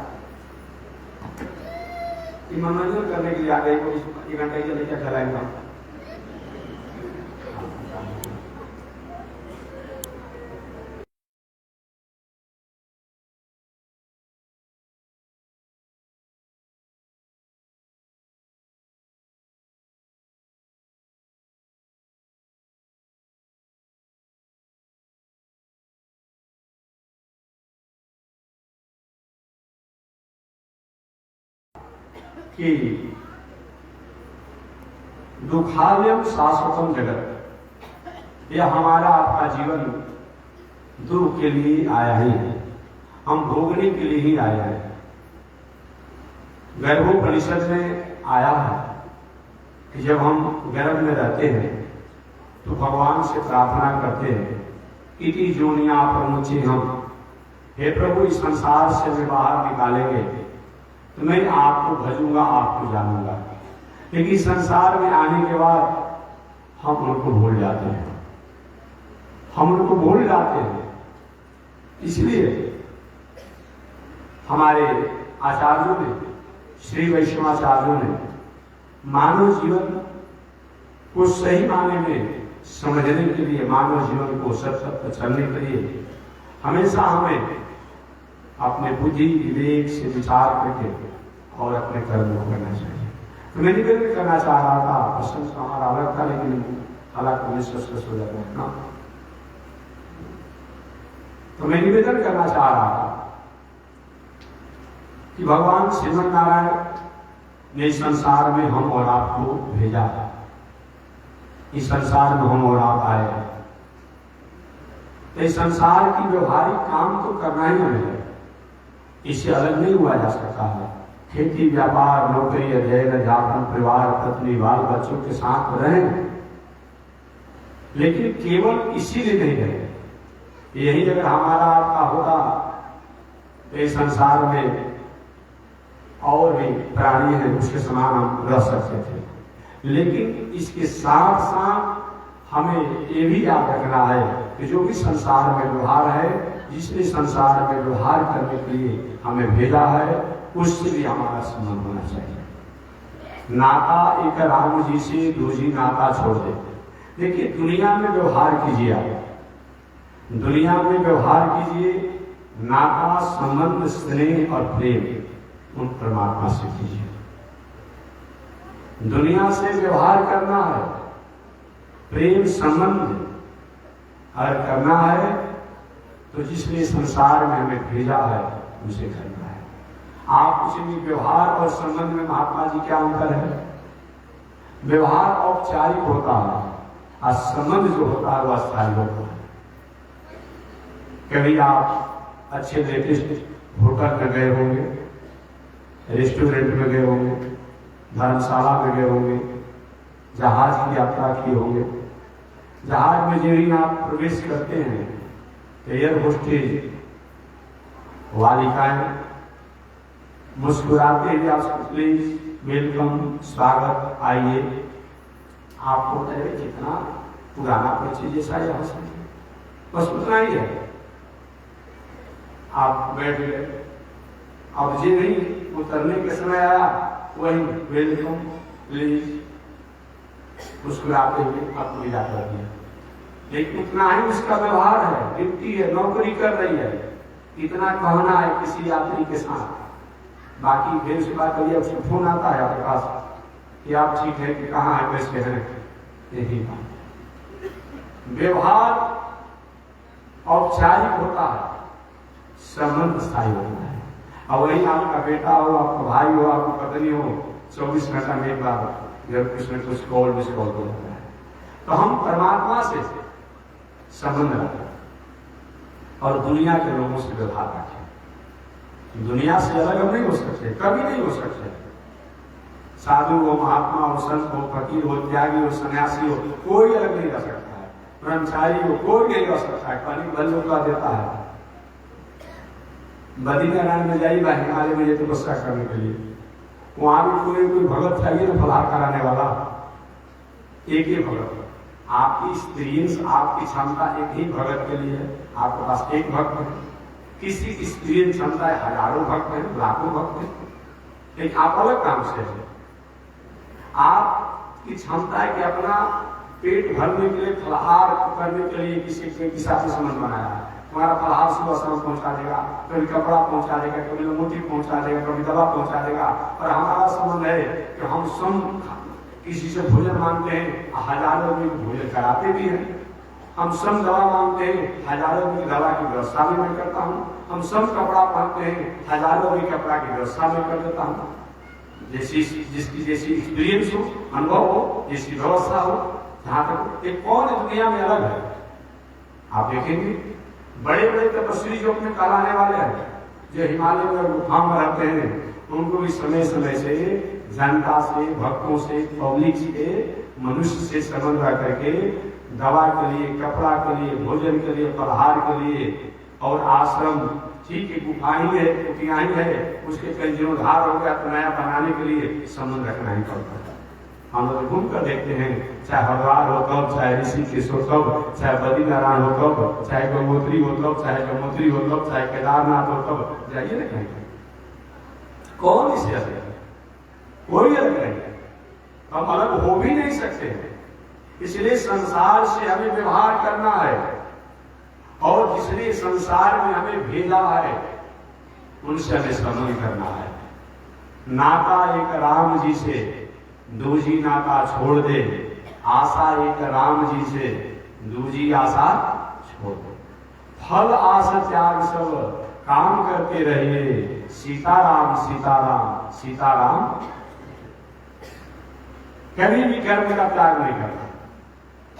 मनोरंजन करने के लिए आ गए, 1 घंटा ही लेकर चलाएंगे। कि दुखालयम शाश्वतम जगत, यह हमारा आपका जीवन दुख के लिए आया ही है, हम भोगने के लिए ही आया है। गर्भोपनिषद में आया है कि जब हम गर्भ में रहते हैं तो भगवान से प्रार्थना करते हैं, इति जोनिया प्रमुचे हम, हे प्रभु इस संसार से हमें बाहर निकालेंगे तो मैं आपको भजूंगा, आपको जानूंगा। लेकिन संसार में आने के बाद हम उनको भूल जाते हैं, हम उनको भूल जाते हैं। इसलिए हमारे आचार्यों ने, श्री वैष्णवाचार्यों ने मानव जीवन को सही माने में समझने के लिए, मानव जीवन को सत्य चलने के लिए हमेशा हमें अपने बुद्धि विवेक से विचार करके और अपने कर्म को करना चाहिए। तो मैं निवेदन करना चाह रहा था, प्रश्न हमारा अलग था, लेकिन हालांकि निष्कर्ष हो जाता है ना, तो मैं निवेदन करना चाह रहा था कि भगवान श्रीमन नारायण ने इस संसार में हम और आपको भेजा, इस संसार में हम और आप आए, इस संसार की व्यवहारिक काम तो करना ही है, इससे अलग नहीं हुआ जा सकता है। खेती, व्यापार, नौकरी, अध्ययन, जापन, परिवार, पत्नी, बाल बच्चों के साथ रहें, लेकिन केवल इसीलिए नहीं रहे। यही अगर हमारा आपका होता तो इस संसार में और भी प्राणी है उसके समान हम रह सकते थे। लेकिन इसके साथ साथ हमें ये भी याद रखना है कि जो भी संसार में व्यवहार है, जिसने संसार में व्यवहार करने के लिए हमें भेजा है, उससे भी हमारा संबंध होना चाहिए। नाता एक राम जी से दूजी नाता छोड़ दे। देखिए, दुनिया में व्यवहार कीजिए, आप दुनिया में व्यवहार कीजिए, नाता, संबंध, स्नेह और प्रेम उन परमात्मा से कीजिए। दुनिया से व्यवहार करना है, प्रेम संबंध अगर करना है तो जिसने संसार में हमें भेजा है उसे करना है। आप उसे भी व्यवहार और संबंध में महात्मा जी क्या अंतर है? व्यवहार औपचारिक होता है और संबंध जो होता है वह अस्थायी होता है। कभी आप अच्छे लेटेस्ट होटल में गए होंगे, रेस्टोरेंट में गए होंगे, धर्मशाला में गए होंगे, जहाज की यात्रा की होंगे, जहाज में जो ही आप प्रवेश करते हैं, एयर होस्टेज वालिकाएं मुस्कुराते हुए आपको प्लीज वेलकम, स्वागत, आइए। आपको कितना पुराना परिचय जैसा यह समझे, बस उतना ही है। आप बैठ गए, अब जी नहीं उतरने के समय आया, वही वेलकम प्लीज मुस्कुराते हुए आपको विदा कर दिया। लेकिन उतना ही उसका व्यवहार है, ड्यूटी है, नौकरी कर रही है, इतना कहना है किसी यात्री के साथ। बाकी फिर उसके बाद कभी उसको फोन आता है आपके पास कि आप ठीक है कि कहाँ है, कैसे हैं, यही बात। व्यवहार औपचारिक होता है, संबंध स्थायी होता है। अब वही आपका बेटा हो, आपका भाई हो, आपकी पत्नी हो, 24 घंटा में एक बार जब कुछ न कुछ कॉल मिस कॉल हो जाता है। तो हम परमात्मा से संबंध रखें और दुनिया के लोगों से व्यवहार रखें। दुनिया से अलग हम नहीं हो सकते, कभी नहीं हो सकते। साधु हो, महात्मा हो, संत हो, फकीर हो, त्यागी हो, सन्यासी हो, कोई अलग नहीं रह सकता है। ब्रह्मचारी हो, कोई नहीं रह सकता है। पानी बल का देता है। बद्रीनारायण में जाइए, हिमालय में ये तपस्या करने के लिए, वहां भी कोई भगत चाहिए ना फलाहार कराने वाला, एक ही भगत। आपकी एक्सपीरियंस, आपकी क्षमता एक ही भगत के लिए है। आपके पास एक भक्त है, किसी की एक्सपीरियंस क्षमता है हजारों भक्त है, लाखों भक्त है, लेकिन आप अलग काम से है। आपकी क्षमता है कि अपना पेट भरने के लिए, फलाहार करने के लिए किसी के साथ संबंध बनाया है। हमारा फलाहार सुबह शाम पहुंचा देगा, कभी कपड़ा पहुंचा देगा, कभी लंगोटी पहुंचा देगा, कभी दवा पहुंचा देगा। और हमारा संबंध है कि हम सम किसी से भोजन मांगते हैं, हजारों में भोजन कराते भी हैं। हम सम दवा मांगते हैं, हजारों में दवा की व्यवस्था भी मैं करता हूँ। हम सम कपड़ा पहनते हैं, हजारों में कपड़ा की व्यवस्था में कर देता हूँ। जैसी जिसकी जैसी एक्सपीरियंस हो, अनुभव हो, जिसकी व्यवस्था हो। जहां तक एक कौन दुनिया में अलग है, आप देखेंगे बड़े बड़े तपस्वी जो अपने कहलाने वाले हैं, जो हिमालय में गुफा में रहते हैं, उनको भी समय समय से जनता से, भक्तों से, पब्लिक से, मनुष्य से संबंध रख करके दवा के लिए, कपड़ा के लिए, भोजन के लिए, फलाहार के लिए और आश्रम, ठीक है गुफाएं है, कुटियां है, उसके कई जीर्णोद्धार हो गया तो नया बनाने के लिए संबंध रखना ही पड़ता है। हम लोग घूम कर देखते हैं, चाहे हरिद्वार हो तब, चाहे ऋषिकेश हो तब, चाहे बद्रीनारायण हो तब, चाहे गंगोत्री हो तब, चाहे यमुनोत्री हो तब, चाहे केदारनाथ हो तब, जाइए ना कहीं। कौन इसे अलग है? कोई अलग नहीं है। हम अलग हो भी नहीं सकते। इसलिए संसार से हमें व्यवहार करना है, और जिसने संसार में हमें भेजा है उनसे हमें संबंध करना है। नाता एक राम जी से, दूजी नाता छोड़ दे, आशा एक राम जी से, दूजी आशा छोड़ दे। फल आस त्याग सब काम करते रहिए, सीताराम सीताराम सीताराम। कभी भी कर्म का त्याग नहीं करना।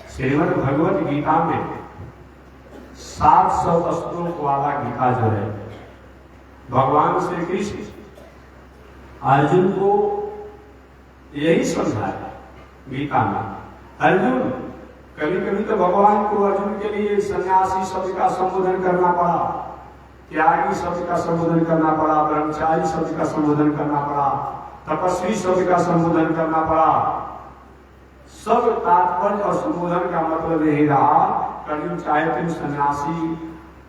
श्रीमद् भगवत गीता में 700 श्लोक वाला गीता जो है, भगवान श्री कृष्ण अर्जुन को यही समझाया गीता में। अर्जुन, कभी कभी तो भगवान को अर्जुन के लिए सन्यासी शब्द का संबोधन करना पड़ा, त्यागी शब्द का संबोधन करना पड़ा, ब्रह्मचारी शब्द का संबोधन करना पड़ा, तपस्वी शब्द का संबोधन करना पड़ा। सब तात्पर्य और संबोधन का मतलब यही रहा, अर्जुन चाहे तुम सन्यासी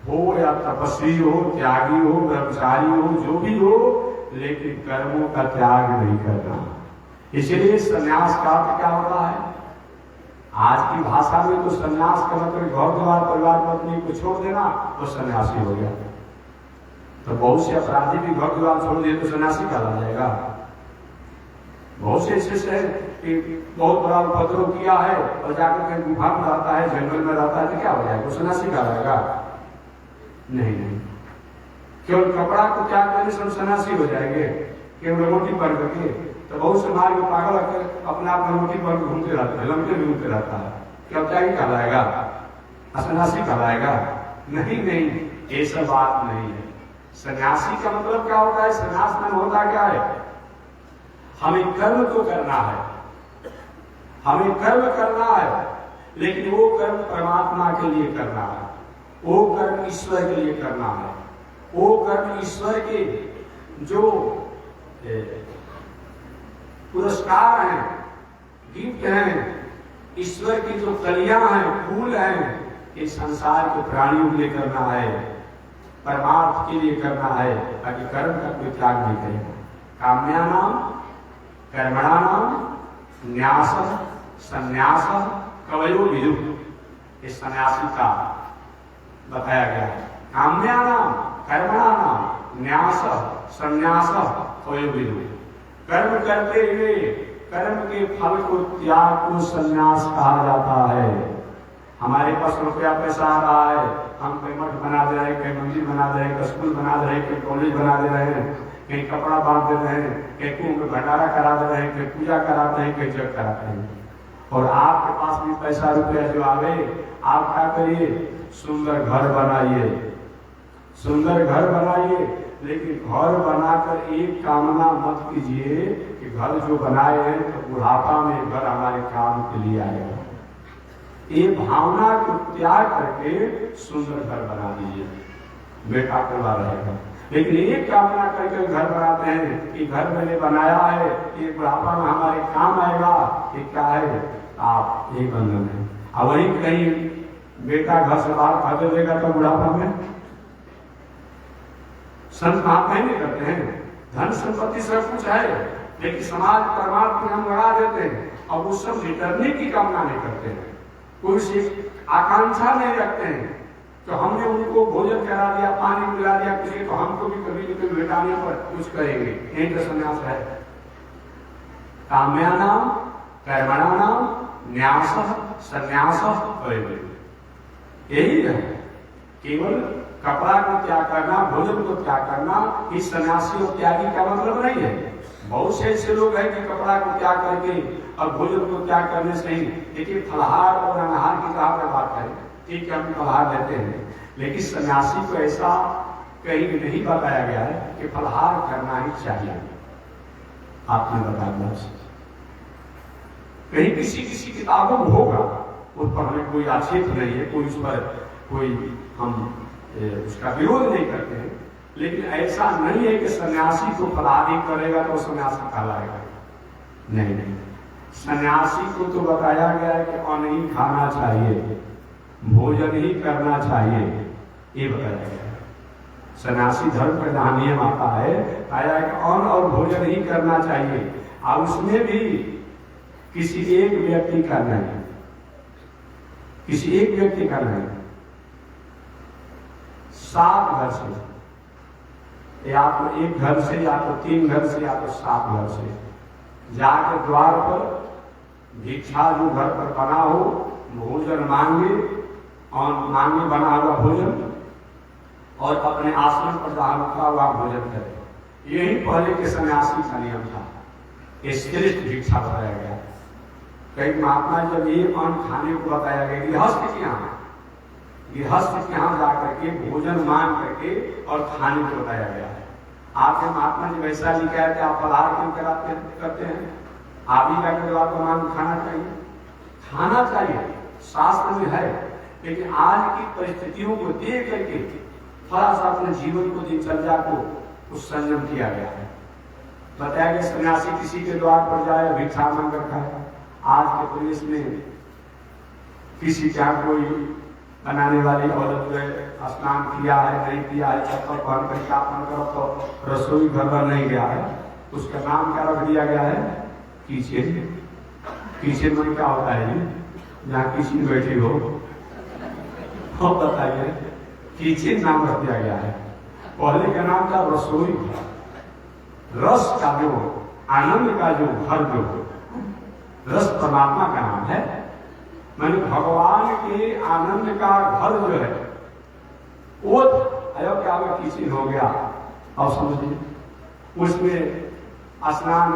हो या तपस्वी हो, त्यागी हो, ब्रह्मचारी हो, जो भी हो, लेकिन कर्मों का त्याग नहीं करना। इसलिए सन्यास का अर्थ क्या होता है? आज की भाषा में तो सन्यास का मतलब घर द्वार परिवार पत्नी को छोड़ देना तो सन्यासी हो गया। तो बहुत से अपराधी भी घर द्वार छोड़ दिए तो सन्यासी कहला जाएगा। बहुत से ऐसे है कि बहुत बड़ा उपद्रव किया है और जाकर के गुफा में रहता है, जंगल में रहता है, तो क्या हो जाएगा? सन्यासी कहलाएगा? नहीं। केवल कपड़ा को त्याग करने से हम सन्यासी हो जाएंगे? केवल रोटी पहन करके? तो बहुत से मार्ग पागल अपने आप लंगोटी पर घूमते रहते हैं, लंगटे घूमते रहता है, क्या त्यागी कहलाएगा? सन्यासी कहलाएगा? नहीं, ये सब बात नहीं है। सन्यासी का मतलब क्या होता है? सन्यास में होता क्या है? हमें कर्म तो करना है, हमें कर्म करना है, लेकिन वो कर्म परमात्मा के लिए करना है, वो कर्म ईश्वर के लिए करना है, वो कर्म ईश्वर के जो पुरस्कार हैं, गिफ्ट हैं, ईश्वर की जो कलियां हैं, फूल हैं, ये संसार के प्राणियों के लिए करना है, परमार्थ के लिए करना है, ताकि कर्म का कोई त्याग नहीं करेगा। काम्यानाम कर्मणानाम न्यास संन्यास कवयो विदु, इस सन्यासी का बताया गया है। काम्यानाम कर्मणानाम न्यास संन्यास कवयो विदु, कर्म करते हुए कर्म के फल को त्याग को संन्यास कहा जाता है। हमारे पास रुपया पैसा आ रहा है, हम कोई मठ बना दे रहे हैं, कहीं मंदिर बना दे रहे हैं, स्कूल बना दे रहे हैं, कहीं कॉलेज बना दे रहे हैं, कहीं कपड़ा बांध दे रहे हैं, कहीं कुंभ भंडारा करा दे रहे हैं, कहीं पूजा कराते हैं, कहीं जग कराते हैं। और आपके पास भी पैसा रुपया जो आवे, आप क्या करिए, सुंदर घर बनाइए, सुंदर घर बनाइए, लेकिन घर बनाकर एक कामना मत कीजिए कि घर जो बनाए हैं तो बुढ़ापा में घर हमारे काम के लिए आएगा। ये भावना को त्याग करके सुंदर घर बना दीजिए, बेटा करवा रहेगा। लेकिन एक कामना करके घर बनाते हैं कि घर मैंने बनाया है, ये बुढ़ापा में हमारे काम आएगा, ये क्या है, आप एक बंधन है। अब वही कहीं बेटा घर से बाहर खाते देगा तो बुढ़ापा में संत महात्मा नहीं करते हैं। धन संपत्ति सब कुछ है, लेकिन समाज परमात्मा हम लगा देते हैं और वो सब रिटर्निंग की कामना नहीं करते हैं, कोई सी आकांक्षा नहीं रखते हैं। तो हमने उनको भोजन करा दिया, पानी पिला दिया किसी, तो हमको भी कभी न कभी भेटाने पर कुछ करेंगे, यही तो संन्यास है। काम्यानाम कर्मणानाम न्यास संन्यास करेंगे, यही है। केवल कपड़ा को त्याग करना, भोजन को त्याग करना, इस सन्यासी और त्यागी का मतलब नहीं है। बहुत से ऐसे लोग हैं कि कपड़ा को त्याग करके और भोजन को त्याग करने से ही, लेकिन फलाहार और अनाहार की कहा मैं बात करें, ठीक है हम फलाहार लेते हैं, लेकिन सन्यासी को ऐसा कहीं भी नहीं बताया गया है कि फलाहार करना ही चाहिए। आपने बताया कहीं किसी किसी किताबों में होगा, उस पर हमें कोई आक्षेप नहीं है, कोई उस पर कोई हम उसका विरोध नहीं करते हैं, लेकिन ऐसा नहीं है कि सन्यासी को फलाहार ही करेगा तो सन्यासी कहलाएगा। नहीं नहीं, सन्यासी को तो बताया गया है कि अन्न ही खाना चाहिए, भोजन ही करना चाहिए, ये बताया गया है। सन्यासी धर्म का जहां नियम आता है, आया कि अन्न और भोजन ही करना चाहिए, और उसमें भी किसी एक व्यक्ति का नहीं, किसी एक व्यक्ति का नहीं, 7 घर से, या तो एक घर से, या तो 3 घर से, या तो 7 घर से जाके द्वार पर भिक्षा जो घर पर बना हो भोजन मांगे, और मांगे बना हुआ भोजन, और अपने आसन पर जहां रखा हुआ भोजन करे। यही पहले के सन्यासी का नियम था, श्रेष्ठ भिक्षा बताया गया। कई महात्मा जब ये अन्न खाने को बताया गया, गृहस्थ के यहाँ, गृहस्थ के यहाँ जाकर के भोजन मांग करके और खाने को बताया गया है। आपके महात्मा जी वैसा लिखा है कि आप फलाहार क्यों करते हैं, आप ही जाकर जो आपको मांग खाना चाहिए, खाना चाहिए, शास्त्र में है, लेकिन आज की परिस्थितियों को देख करके थोड़ा सा अपने जीवन को, दिनचर्या को उस संयम किया गया है। बताया गया सन्यासी किसी के द्वार पर जाए भिक्षा मांग कर खाए। आज के प्रदेश में किसी क्या कोई बनाने वाली औरत जो है स्नान किया है नहीं किया है, चप्पल पहन कर क्या पहनकर तो रसोई घर पर नहीं गया है, उसका नाम क्या रख दिया गया है, किचन। किचन में क्या होता है, जहाँ किचन बैठी हो, बताइए, किचन नाम रख दिया गया है। पहले का नाम था रसोई, रस का जो आनंद का जो घर, जो रस परमात्मा का नाम है, मैंने भगवान के आनंद का घर जो है वो अयोध्या में किचन हो गया। और समझिए उसमें स्नान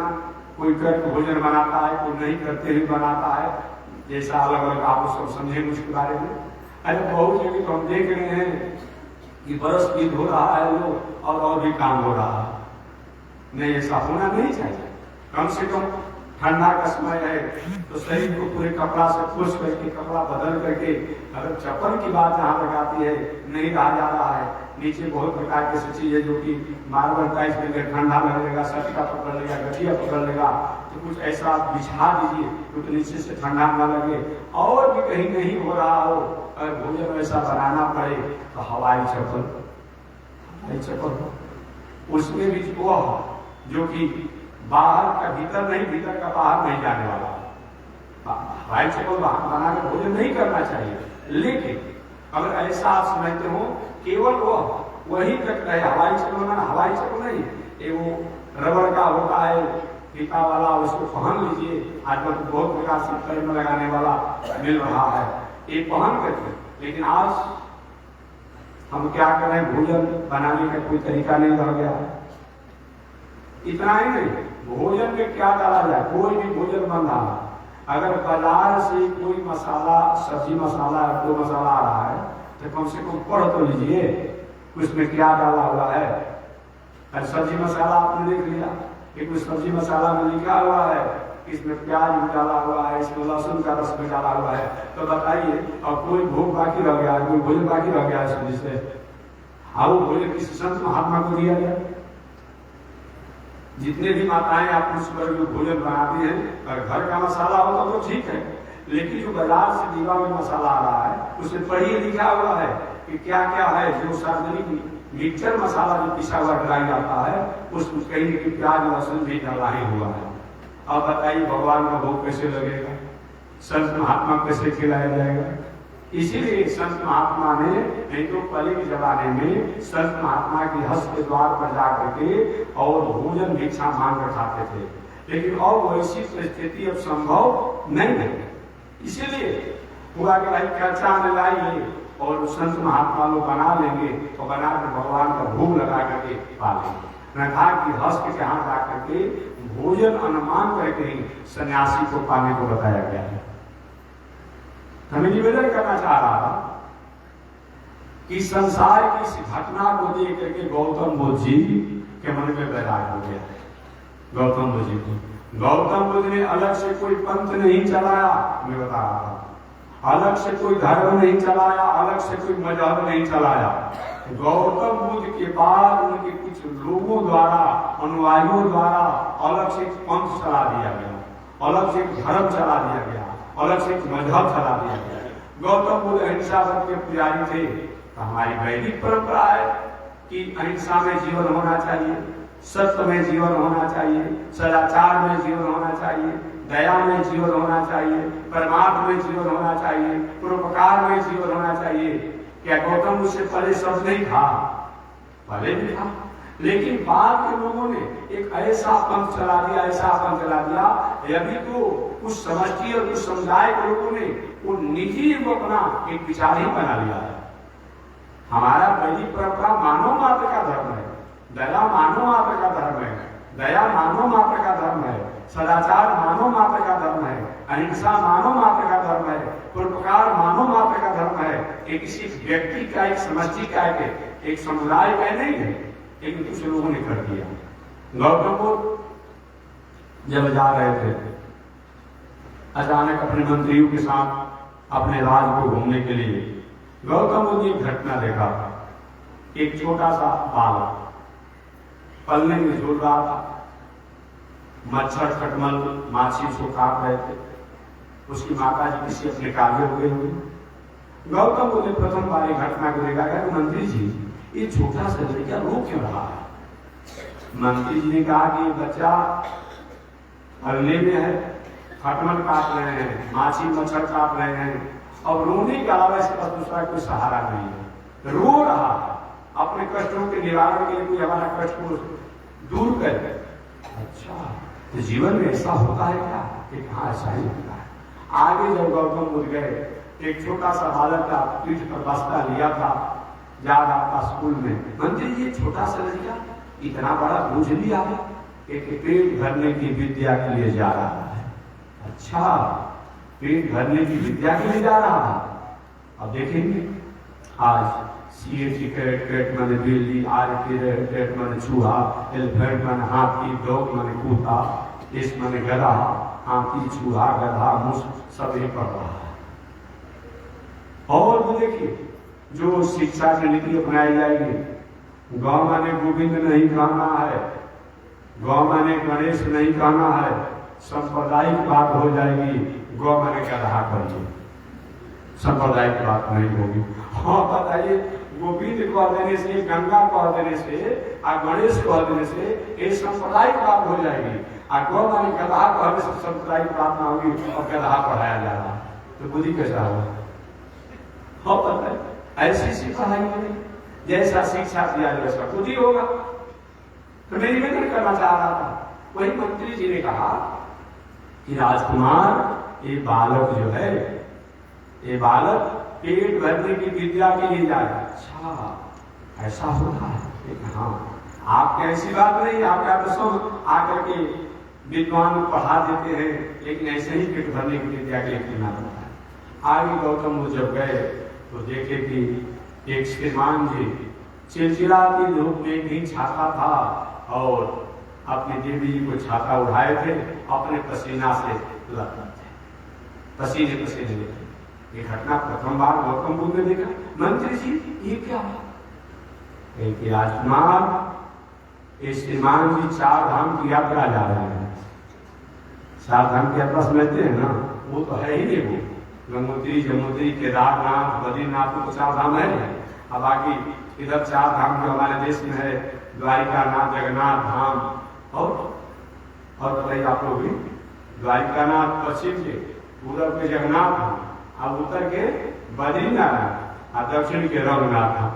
कोई करके भोजन बनाता है, कोई नहीं करते हुए बनाता है, जैसा अलग अलग आप उसको समझेंगे उसके बारे में। अरे बहुत जगह तो हम देख रहे हैं कि बरस ईद हो रहा है लोग और भी काम हो रहा है। नहीं, ऐसा होना नहीं चाहिए। कम से कम ठंडा का समय है तो शरीर को पूरे कपड़ा से खुश करके कपड़ा बदल करके, अगर चप्पल की बात जहाँ लगाती है नहीं रहा जा रहा है, नीचे बहुत प्रकार की ऐसी चीज है जो कि मार्बल टाइप में ठंडा लगेगा, सटका पकड़ लेगा, गठिया पकड़ लेगा, तो कुछ ऐसा बिछा दीजिए क्योंकि नीचे से ठंडा न लगे। और भी कहीं नहीं हो रहा हो, अगर भोजन ऐसा बनाना पड़े तो हवाई चप्पल उसमें भी वह जो कि बाहर का भीतर नहीं, भीतर का बाहर नहीं जाने वाला हवाई चप्पल बना कर भोजन नहीं करना चाहिए। लेकिन अगर ऐसा आप समझते हो केवल वही तक रहे, हवाई चप्पल माना हवाई चप्पल नहीं, ये वो रबड़ का होता है फीता वाला, उसको पहन लीजिए। आजकल तो बहुत प्रकार से पैर में लगाने वाला मिल रहा है, ये पहन करके। लेकिन आज हम क्या करें, भोजन बनाने का कोई तरीका नहीं रह गया। इतना ही नहीं, भोजन में क्या डाला जाए, कोई भी भोजन बन रहा है, अगर बाजार से कोई मसाला, सब्जी मसाला या कोई मसाला आ रहा है तो कम से कम पढ़ तो लीजिए उसमें क्या डाला हुआ है। अरे सब्जी मसाला आपने देख लिया कि कुछ सब्जी मसाला में लिखा हुआ है, इसमें प्याज भी डाला हुआ है, इसमें लहसुन का रस भी डाला हुआ है, तो बताइए और कोई भोग बाकी रह गया, कोई भोजन बाकी रह गया इसमें से, वो भोजन किसी संत महात्मा को दिया जाए। जितने भी माताएं आप उस पर जो भोजन बनाती हैं, अगर घर का मसाला होता तो ठीक है, लेकिन जो बाजार से दीवा में मसाला आ रहा है उसमें पढ़िए लिखा हुआ है कि क्या क्या है। जो सार्वजनिक मिक्सचर मसाला जो पिसा हुआ ड्राई आता है उसमें कहीं कि प्याज लहसुन भी डाला ही हुआ है। अब बताइए भगवान का भोग कैसे लगेगा, संत महात्मा कैसे खिलाया जाएगा। इसीलिए संत महात्मा ने, नहीं तो पहले के जमाने में संत महात्मा की हस्त के द्वार पर जाकर के और भोजन भिक्षा मांग कर खाते थे, लेकिन अब वैसी परिस्थिति अब संभव नहीं है। इसीलिए हुआ कि भाई खर्चा में लाइए और संत महात्मा लोग बना लेंगे तो बना कर भगवान का भोग लगा करके पा लेंगे। न था कि हस्त के हाथ जाकर के भोजन अनुमान करके ही सन्यासी को पाने को बताया गया है। हमें निवेदन करना चाह रहा था कि संसार की इस घटना को देख करके गौतम बुद्ध जी के मन में वैराग हो गया। गौतम बुद्ध जी को, गौतम बुद्ध ने अलग से कोई पंथ नहीं चलाया, मैं बता रहा था, अलग से कोई धर्म नहीं चलाया, अलग से कोई मजहब नहीं चलाया। गौतम बुद्ध के बाद उनके कुछ लोगों द्वारा, अनुयायियों द्वारा अलग से एक पंथ चला दिया गया, अलग से एक धर्म चला दिया गया, अलग से एक मजहब चला दिया गया। गौतम बुद्ध अहिंसा व्रत के पुजारी थे, तो हमारी वैदिक परंपरा है कि अहिंसा में जीवन होना चाहिए, सत्य में जीवन होना चाहिए, सदाचार में जीवन होना चाहिए, दया में जीवन होना चाहिए, परमार्थ में जीवन होना चाहिए, परोपकार में जीवन होना चाहिए। क्या गौतम बुद्ध से पहले शब्द नहीं था? पहले भी था, लेकिन बाद के लोगों ने एक ऐसा पंथ चला दिया, ऐसा पंथ चला दिया, अभी तो कुछ समष्टि और कुछ समुदाय के लोगों ने वो निजी अपना एक विचार ही बना लिया है। हमारा वैदिक परंपरा मानव मात्र का धर्म है, दया मानव मात्र का धर्म है, दया मानव मात्र का धर्म है, सदाचार मानव मात्र का धर्म है, अहिंसा मानव मात्र का धर्म है, परोपकार मानव मात्र का धर्म है। एक किसी व्यक्ति का, एक समष्टि का, एक समुदाय का नहीं है, लेकिन कुछ लोगों ने कर दिया। गौतम बुद्ध जब जा रहे थे, अचानक अपने मंत्रियों के साथ अपने राज को घूमने के लिए, गौतम बुद्ध ने एक घटना देखा। एक छोटा सा बालक पलने में झूल रहा था, मच्छर खटमल माछी उसको काट रहे थे, उसकी माता जी किसी अपने कार्य हो गए हुए। गौतम बुद्ध ने प्रथम बार एक घटना को देखा कि मंत्री जी ये छोटा सा लड़का रो क्यों रहा है। मंत्री जी ने कहा कि बच्चा हल्ले में है, खटमल काट रहे हैं, माछी मच्छर काट रहे हैं, और रोने के अलावा इसके पास दूसरा कोई सहारा नहीं है, रो रहा है, अपने कष्टों के निवारण के लिए कोई हमारा कष्ट को दूर कर। अच्छा, तो जीवन में ऐसा होता है क्या? कि हाँ, ऐसा ही होता है। आगे जब गौतम बुद्ध गए, एक छोटा सा बालक का पीठ पर बस्ता लिया था, जा रहा था स्कूल में। मंत्री जी छोटा सा लड़का इतना बड़ा बोझ लिया है, एक पेट भरने की विद्या के लिए जा रहा है। अच्छा, पेट भरने की विद्या के लिए जा रहा है। अब देखेंगे आज CAT कैट माने बिल्ली, RT मैंने चूहा, एलिफेंट माने हाथी, डॉग माने कुत्ता, इस मन गधा, हाथी, चूहा, गधा, मूस सब एक पढ़ रहा है। और भी देखिए, जो शिक्षा की नीति अपनाई जाएगी, गौ माने गोविंद नहीं कहना है, गौ माने गणेश नहीं कहना है, सांप्रदायिक बात हो जाएगी, गौ माने गधा करिए, सांप्रदायिक बात नहीं होगी। हाँ बताइए, गोविंद कह देने से, गंगा कह देने से और गणेश कह देने से ये सांप्रदायिक बात हो जाएगी, और गौ माने गधा कहने से सांप्रदायिक बात ना होगी और गधा पढ़ाया जा रहा है, तो बुद्धि कैसा होगा? हाँ पता है, ऐसी सी पढ़ाई नहीं, जैसा शिक्षा दिया वैसा बुद्धि होगा। तो मैं निवेदन करना चाह रहा था, वही मंत्री जी ने कहा कि राजकुमार, ये बालक जो है, ये बालक पेट भरने की विद्या के लिए जाए। अच्छा ऐसा होता है? हाँ, आप ऐसी बात नहीं, आपका तो सब आकर के विद्वान पढ़ा देते हैं, लेकिन ऐसे ही पेट भरने की विद्या के लिए करना पड़ता है। आगे गौतम बुद्ध जब गए तो देखे कि एक श्रीमान जी चिलचिलाती धूप में भी छाता था और अपनी देवी जी को छाता उठाए थे, अपने पसीना से लगा थे, पसीने पसीने लेते। ये घटना प्रथम बार गौतम बुद्ध ने देखा। मंत्री जी ये क्या है? राजकुमार, श्रीमान जी 4 धाम की यात्रा जा रहे हैं। 4 धाम की यात्रा समझते हैं ना, वो तो है ही नहीं, वो गंगोत्री, जमुनोत्री, केदारनाथ, बद्रीनाथ तो 4 धाम है। अब बाकी इधर 4 धाम जो हमारे देश में है, द्वारिका नाथ, जगन्नाथ धाम, और बताइए आप लोग भी, द्वारिका नाथ पश्चिम के, पूरब के जगन्नाथ धाम, अब उत्तर के बद्रीनाथ और दक्षिण के रघुनाथ धाम।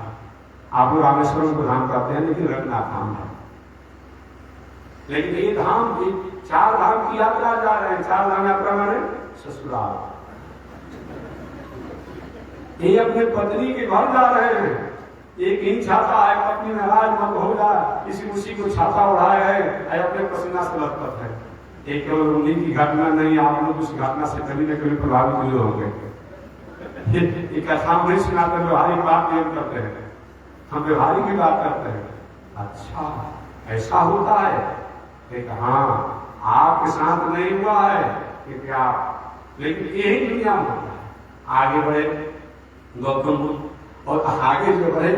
आप लोग रामेश्वरम को धाम कहते हैं, लेकिन रघुनाथ धाम है। लेकिन ये धाम भी 4 धाम की यात्रा जा रहे हैं। 4 धाम यात्रा माने ससुराल, ये अपने पत्नी के घर जा रहे हैं। एक ही छाता है, पत्नी नाराज मत हो जाए, इसी उसी को छाता उड़ाया है, अपने पसीना से लथपथ है। एक केवल उन्हीं की घटना नहीं, आप लोग उस घटना से कभी न कभी प्रभावित हुए होंगे। एक कथा नहीं सुनाते, व्यवहारिक बात नहीं करते हैं, हम व्यवहारिक की बात करते हैं। अच्छा ऐसा होता है? एक हाँ, आपके साथ नहीं हुआ है कि क्या, लेकिन यही दुनिया में होता है। आगे बढ़े गौतम बुद्ध, और आगे जो बढ़े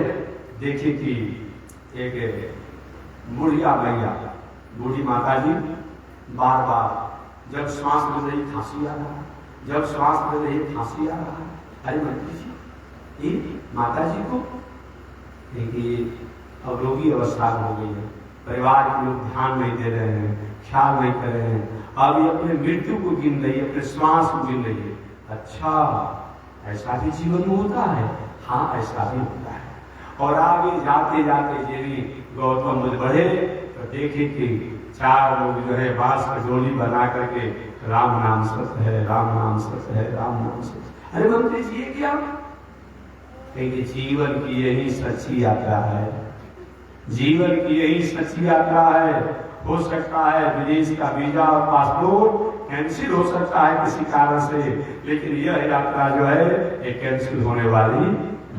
देखे कि एक बुढ़िया मैया, बूढ़ी माता जी बार बार जब श्वास ले रही खांसी आ रहा है, जब श्वास ले रही खांसी आ रहा है। अरे मंत्री जी, ये माता जी को अब रोगी अवस्था हो गई है, परिवार के लोग ध्यान नहीं दे रहे हैं, ख्याल नहीं कर रहे हैं, अब ये अपने मृत्यु को गिन रही है, अपने श्वास को गिन रही है। अच्छा ऐसा भी जीवन में होता है? हाँ ऐसा भी होता है। और आगे जाते जाते यदि गौतम बुद्ध बढ़े तो देखे कि 4 लोग जो है बांस की जोड़ी बना करके राम नाम सत्य है, राम नाम सत्य है, राम नाम सत्य। अरे मंत्री जी ये क्या? क्योंकि जीवन की यही सच्ची यात्रा है, जीवन की यही सच्ची यात्रा है। हो सकता है विदेश का वीजा और पासपोर्ट कैंसिल हो सकता है किसी कारण से, लेकिन यह यात्रा जो है ये कैंसिल होने वाली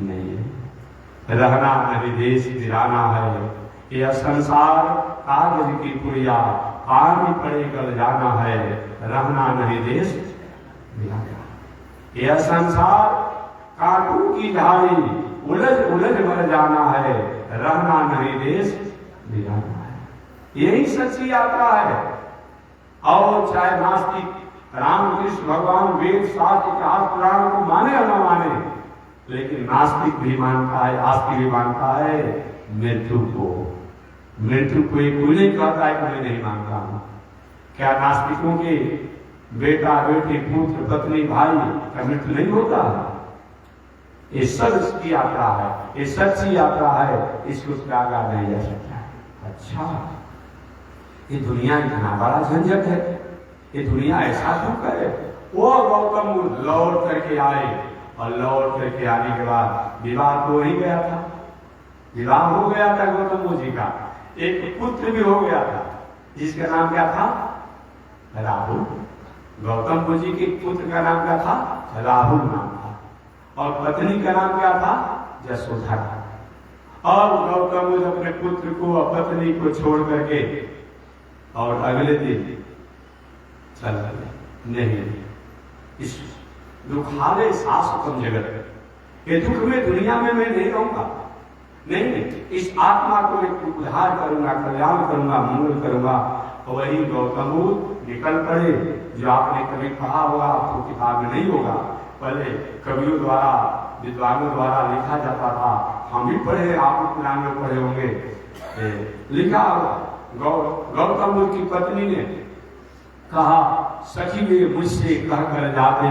नहीं है। रहना नहीं देश दिलाना है, यह संसार कागज की पुड़िया, पानी पड़े गल जाना है, रहना नहीं देश दिलाना। यह संसार कांटों की झाड़ी, उलझ उलझ मर जाना है, रहना नहीं देश दिलाना है। यही सच्ची यात्रा है। और चाहे नास्तिक रामकृष्ण भगवान वेद शास्त्र इतिहास पुराण को माने या न माने, लेकिन नास्तिक भी मानता है, आस्तिक भी मानता है मृत्यु को। मृत्यु को एक कोई नहीं कहता है कि मैं नहीं मानता हूं। क्या नास्तिकों के बेटा बेटी पुत्र पत्नी भाई का मृत्यु नहीं होता? ये सच की यात्रा है, ये सच्ची यात्रा है, इसको त्यागा नहीं जा सकता। अच्छा ये दुनिया इतना बड़ा झंझट है, ये दुनिया ऐसा क्यों करे? वो गौतम बुद्ध लौट करके आए, और लौट करके आने के बाद विवाह तो हो ही गया था, विवाह हो गया था गौतम बुद्ध जी का। एक पुत्र भी हो गया था, जिसका नाम क्या था? राहुल। गौतम बुद्ध जी के पुत्र का नाम क्या था? राहुल नाम था। और पत्नी का नाम क्या था? जसोधा था। और गौतम बुद्ध अपने पुत्र को और पत्नी को छोड़ करके और अगले दिन चल नहीं, इस दुखाले शाश्वतम जगत के दुख में दुनिया में मैं नहीं रहूंगा, नहीं, इस आत्मा को मैं उद्धार करूंगा, कल्याण करूंगा, मंगल करूंगा। वही गौतम बुद्ध निकल पड़े, जो आपने कभी पढ़ा होगा, आपको किताब में नहीं होगा, पहले कवियों द्वारा, विद्वानों द्वारा लिखा जाता था, हम भी पढ़े, आप भी पुराण में पढ़े होंगे, लिखा गौतम बुद्ध की पत्नी ने कहा, सखी वे मुझसे कह कर जाते।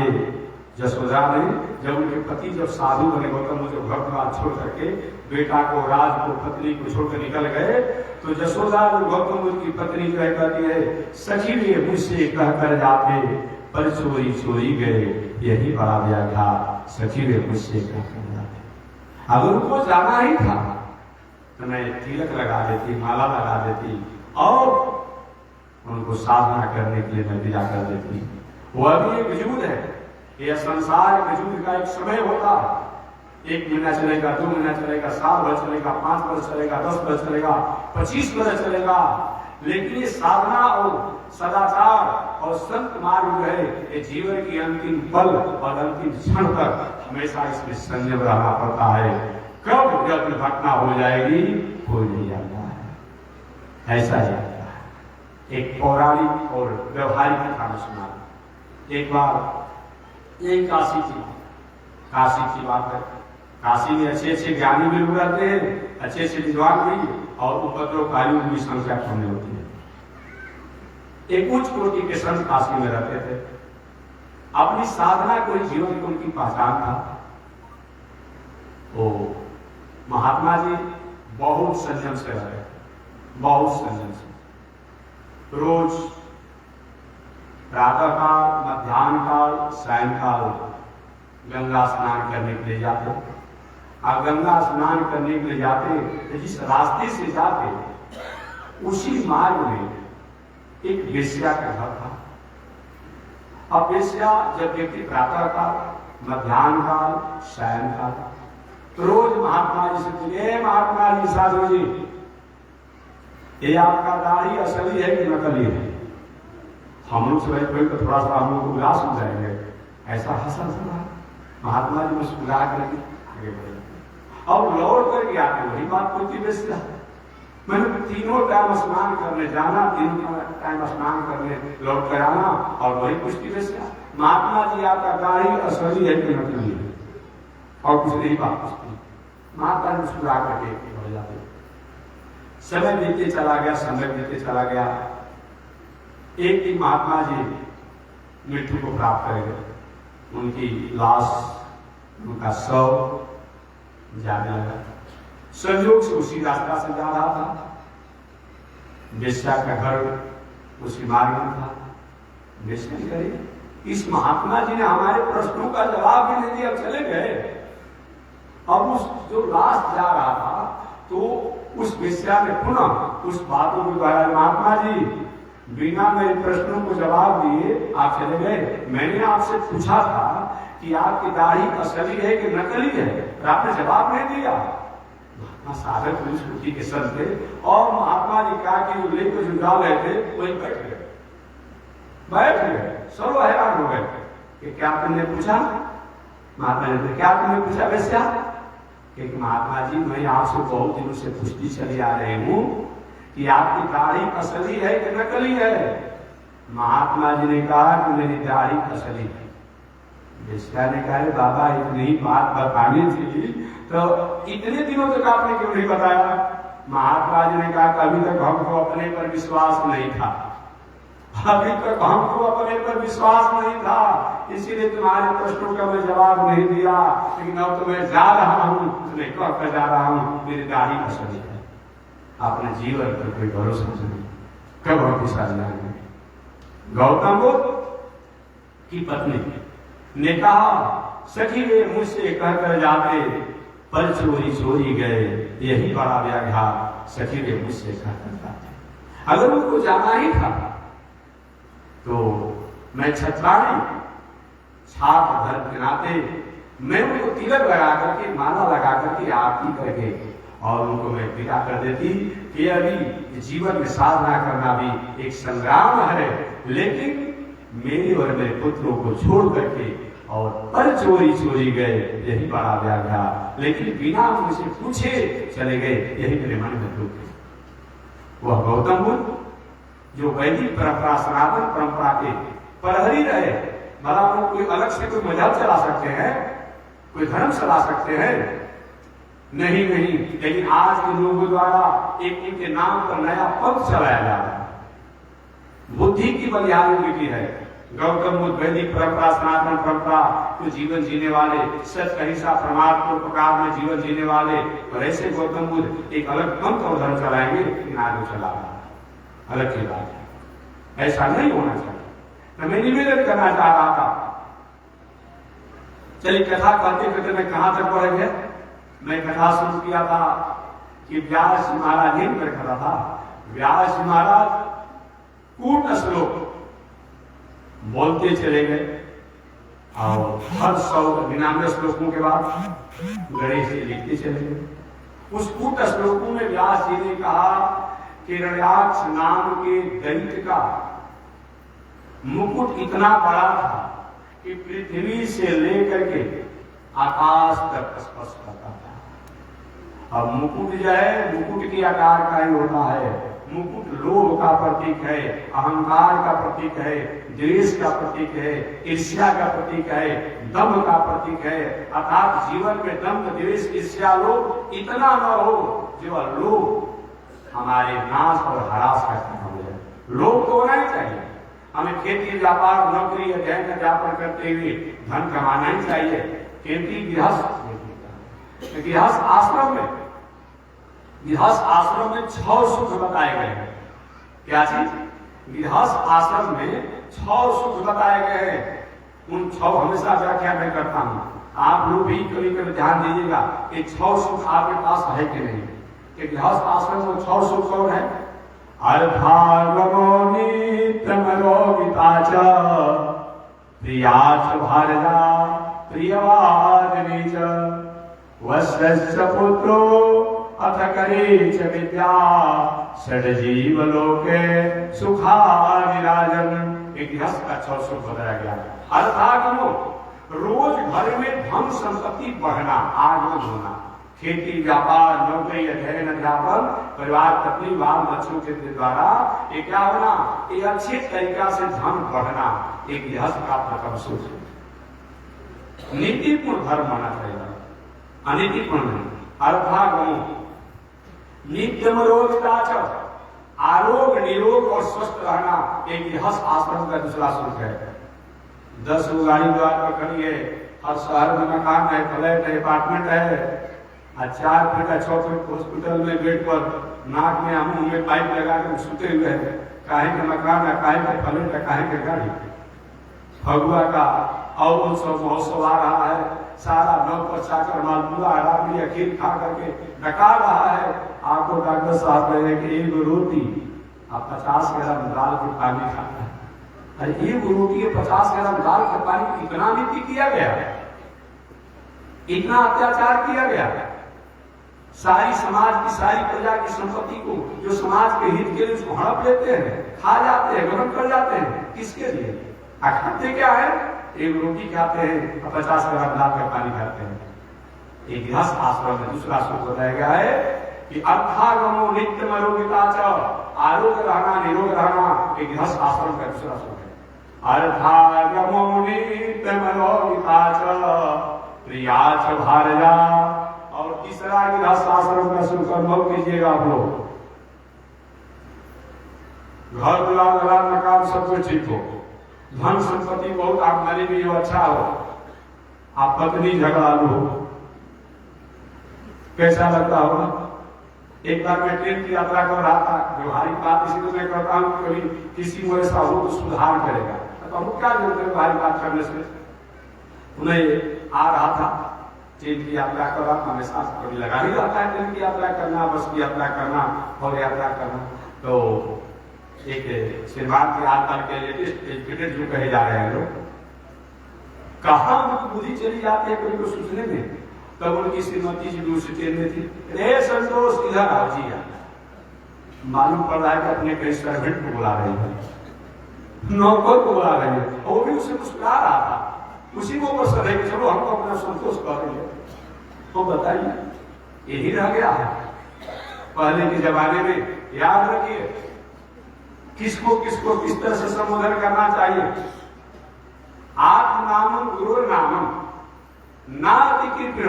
यशोदा ने, जब उनके पति जब साधु बने, गौतम बुद्ध भक्तवाद छोड़ करके बेटा को, राज को, पत्नी को छोड़कर निकल गए, तो यशोदा जो गौतम बुद्ध की पत्नी कहती है, सखी वे मुझसे कह कर जाते, पर चोरी चोरी गए, यही बड़ा व्याख्या, सखी वे मुझसे कह कर जाते। अगर उनको जाना ही था तो मैं तिलक लगा देती, माला लगा देती और उनको साधना करने के लिए मैं विदा कर देती। वह भी एक युद्ध है, यह संसार के युद्ध का एक समय होता है, 1 महीना चलेगा, 2 महीना चलेगा, 7 वर्ष चलेगा, 5 वर्ष चलेगा, 10 वर्ष चलेगा, 25 वर्ष चलेगा, लेकिन ये साधना और सदाचार और संत मार्ग जो है, ये जीवन की अंतिम पल और अंतिम क्षण तक हमेशा इसमें संयम रहना पड़ता है। कब जब दुर्घटना हो जाएगी कोई नहीं जानता है, ऐसा ही आता है। एक पौराणिक और व्यवहारिक कथा में सुना, एक बार एक काशी की बात है। काशी में अच्छे अच्छे ज्ञानी भी लोग रहते हैं, अच्छे अच्छे विद्वान भी, और उपद्रवकारियों की संख्या कम होती है। एक उच्च कोटि के संत काशी में रहते थे, अपनी साधना को जीवन की उनकी पहचान था। वो महात्मा जी बहुत संयम से रहे, बहुत संयम से। रोज प्रातः काल, मध्यान्ह काल, सायंकाल गंगा स्नान करने के लिए जाते, और गंगा स्नान करने के लिए जाते तो जिस रास्ते से जाते उसी मार्ग में एक वेश्या का घर था। अब वेश्या जब व्यक्ति प्रातः काल, मध्यान्ह काल, सायंकाल तो रोज महात्मा जी से पूछे, महात्मा जी, साधु जी, ये आपका दाढ़ी असली है कि नकली है? हम लोग से तो थोड़ा सा हम लोग को उदास हो जाएंगे, ऐसा हंसा हंसा। महात्मा जी मुस्कुरा करके आगे बढ़े, और लौट करके आते वही बात पूछती, बेस्या मैंने तीनों टाइम स्नान करने जाना, तीनों टाइम स्नान करने लौट कर आना, और वही पूछती, बेस्या महात्मा जी आपका दाढ़ी असली है कि नकली है? और कुछ नहीं बात पूछती। महात्मा जी मुस्कुरा करके बढ़ जाते। समय बीते चला गया, समय बीते चला गया। एक दिन महात्मा जी मृत्यु को प्राप्त कर गए, उनकी लाश, उनका शव जाने लगा। संयोग से उसी रास्ता से जा रहा था, वेश्या का घर उसी मार्ग में था। वेश्या करे, इस महात्मा जी ने हमारे प्रश्नों का जवाब भी नहीं दिया, चले गए। अब उस जो लाश जा रहा था तो उस वेश्या ने पुनः उस बातों को दोहराया, महात्मा जी बिना मेरे प्रश्नों को जवाब दिए आप चले गए। मैंने आपसे पूछा था कि आपकी दाढ़ी असली है कि नकली है, और आपने जवाब नहीं दिया। महात्मा साधक पुरुष कोटि के संत थे, और महात्मा जी कहा कि लेकर जो जा रहे थे वही बैठ गए, सब हैरान हो गए कि क्या तुमने पूछा? महात्मा जी ने क्या तुमने पूछा वैसा? कि महात्मा जी मैं आपसे बहुत दिनों से पूछती चली आ रही हूँ कि आपकी दाढ़ी असली है कि नकली है? महात्मा जी ने कहा कि मेरी दाढ़ी असली है। वेश्या ने कहा, बाबा इतनी ही बात बतानी थी तो इतने दिनों तक आपने क्यों नहीं बताया? महात्मा जी ने कहा, कभी तक हमको अपने पर विश्वास नहीं था, अभी तक हमको अपने पर विश्वास नहीं था, इसीलिए तुम्हारे प्रश्नों का मैं जवाब नहीं दिया। लेकिन अब तो मैं जा रहा हूँ, तुम्हें कहकर जा रहा हूँ, मेरी दाढ़ी असली है। अपने जीवन पर कोई भरोसा नहीं, कब हम विश्वास जाएंगे? गौतम बुद्ध की पत्नी ने कहा, सखी वे मुझसे कहकर जाते, पर चोरी चोरी गए, यही बड़ा व्याघ्या, सखी वे मुझसे कहकर जाते। अगर उनको जाना ही था तो मैं छत्राणी छात्र धर्म के नाते मैं उनको तिलक लगा करके, माला लगा करके, आरती करके और उनको मैं विदा कर देती कि अभी जीवन में साधना करना भी एक संग्राम है, लेकिन मेरे और मेरे पुत्रों को छोड़ करके और पर चोरी चोरी गए, यही बड़ा व्याग था। लेकिन बिना मुझे पूछे चले गए, यही मेरे मन में दुख है। वह गौतम बुद्ध जो वैदिक परंपरा, सनातन परंपरा के प्रहरी रहे, भला वो कोई अलग से कोई मजहब चला सकते हैं, कोई धर्म चला सकते हैं? नहीं नहीं। लेकिन आज के लोगों द्वारा एक इनके नाम पर नया पंथ चलाया जा रहा है। बुद्धि की बलिहारी मिली है। गौतम बुद्ध वैदिक परंपरा, सनातन परंपरा को जीवन जीने वाले, सत्य अहिंसा परमार्थ प्रकार में जीवन जीने वाले, और ऐसे गौतम बुद्ध एक अलग पंथ और धर्म चलाएंगे, लेकिन आगे चला रहा, अलग की बात है। ऐसा नहीं होना चाहिए। मैं निवेदन करना चाह रहा था। चलिए कथा करते करते मैं कहां तक पढ़ गया? मैं कथा शुरू किया था कि व्यास जी महाराज ने कर कहा था। व्यास जी महाराज कूट श्लोक बोलते चले गए और हर 199 श्लोकों के बाद गणेश जी लिखते चले गए। उस कूट श्लोकों में व्यास जी ने कहा कि हिरण्याक्ष नाम के दैत्य का मुकुट इतना बड़ा था कि पृथ्वी से लेकर के आकाश तक स्पर्श करता था। अब मुकुट जो है, मुकुट के आकार का ही होता है। मुकुट लोभ का प्रतीक है, अहंकार का प्रतीक है, द्वेष का प्रतीक है, ईर्ष्या का प्रतीक है, दम्भ का प्रतीक है। अर्थात जीवन में दम्भ, द्वेष, ईर्ष्या, लोभ इतना न हो जो लोभ हमारे नाश और हरास का कारण हो जाए। लोभ तो होना ही चाहिए। हमें खेती, व्यापार, नौकरी, अध्ययन, अध्यापन करते हुए धन कमाना ही चाहिए। खेती गृहस्थ आश्रम में 6 सुख बताए गए हैं। क्या चीज? गृहस्थ आश्रम में 6 सुख बताए गए हैं। उन 6 हमेशा व्याख्या मैं करता हूं, आप लोग भी कभी कभी ध्यान दीजिएगा कि 6 सुख आपके पास है कि नहीं। कि गृहस्थ आश्रम में 6 सुख कौन है? प्रियाच भारजा प्रियवादिनी च वश्यस्य पुत्रो अथ करे च विद्या षड्जीव लोके सुखानिराजन। एक गृहस्थ का 6 सुख बताया गया। अर्थागमो, रोज घर में धन संपत्ति बढ़ना, आगमन होना। खेती, व्यापार, नौकरी, अध्ययन, अध्यापन, परिवार, पत्नी, बाल बच्चों के द्वारा ये क्या होना? ये अच्छे तरीका से धन बढ़ना, एक गृहस्थ का प्रथम सुख है। नीतिपूर्ण धर्म होना चाहिए, अनीतिपूर्ण नहीं। अर्थागमो नित्यम रोगिताच, आरोग्य, निरोग और स्वस्थ रहना एक गृहस्थ आश्रम का दूसरा सुख है। 10 गाड़ी द्वार पर खड़ी है, हर शहर में मकान है, फ्लैट है, अपार्टमेंट है, 4 फीट या 6 फीट हॉस्पिटल में बेड पर नाक में मुंह में पाइप लगा कर सुते हुए है। काहे का मकान है, काहे का फ्लैट है, काहे का गाड़ी। फगुआ का और उत्सव महोत्सव आ रहा है, सारा नौकर चाकर मालपुआ राबड़ी खीर खा करके डका रहा है। आपको डॉक्टर साहब कह रहे कि 1 रोटी आप 50 ग्राम दाल के पानी खाना है। अरे 1 रोटी के 50 ग्राम दाल के पानी, इतना नीति किया गया, इतना अत्याचार किया गया। सारी समाज की, सारी प्रजा की संपत्ति को जो समाज के हित के लिए उसको हड़प लेते हैं, खा जाते हैं, ग्रहण कर जाते हैं। किसके लिए? खाते क्या है? 1 रोटी खाते हैं और 50 ग्राम दाल का पानी खाते हैं। एक गृहस्थ आश्रम में दूसरा सुख बताया गया है कि अर्थागमो नित्यम रोगिताच, आरोग्य रहना, निरोग रहना एक गृहस्थ आश्रम का दूसरा सुख है। अर्थागमो नित्यम रोगिताच प्रियाच भारजा। और तीसरा गृहस्थ आश्रम का सुख अनुभव कीजिएगा आप लोग। घर द्वार मकान सब कुछ ठीक हो, धन संपत्ति बहुत, आमदनी भी हो, अच्छा हो, आप पत्नी झगड़ालू हो, कैसा लगता होगा? एक बार मैं ट्रेन की यात्रा कर रहा था, व्यवहारिक बात इसी को मैं करता हूँ, कभी किसी को ऐसा हो तो सुधार करेगा, तो हम क्या जरूरत है व्यवहारिक बात करने से। उन्हें आ रहा था ट्रेन की यात्रा कर रहा, हमेशा कभी लगा ही रहता है ट्रेन की यात्रा करना, बस की यात्रा करना और यात्रा करना। तो एक श्रीमान के आजकल के लेटेस्ट एजुकेटेड जो कहे जा रहे हैं लोग, कहाँ बुद्धि चली जाती है कभी को सोचने में। तब उनकी श्रीमती जी दूसरी ट्रेन में थी। रे संतोष इधर आओ जी, मालूम पड़ रहा है कि अपने कई सर्वेंट को बुला रही है। नौकर को बुला रही है, और वो भी उसे मुस्कुरा रहा था, उसी को पसंद है कि चलो हमको अपना संतोष कर रही है। तो बताइए, यही रह गया है पहले के जमाने में। याद रखिए, किसको किसको किस तरह से संबोधन करना चाहिए। आत्म नामम गुरु नामम नाति कृपण,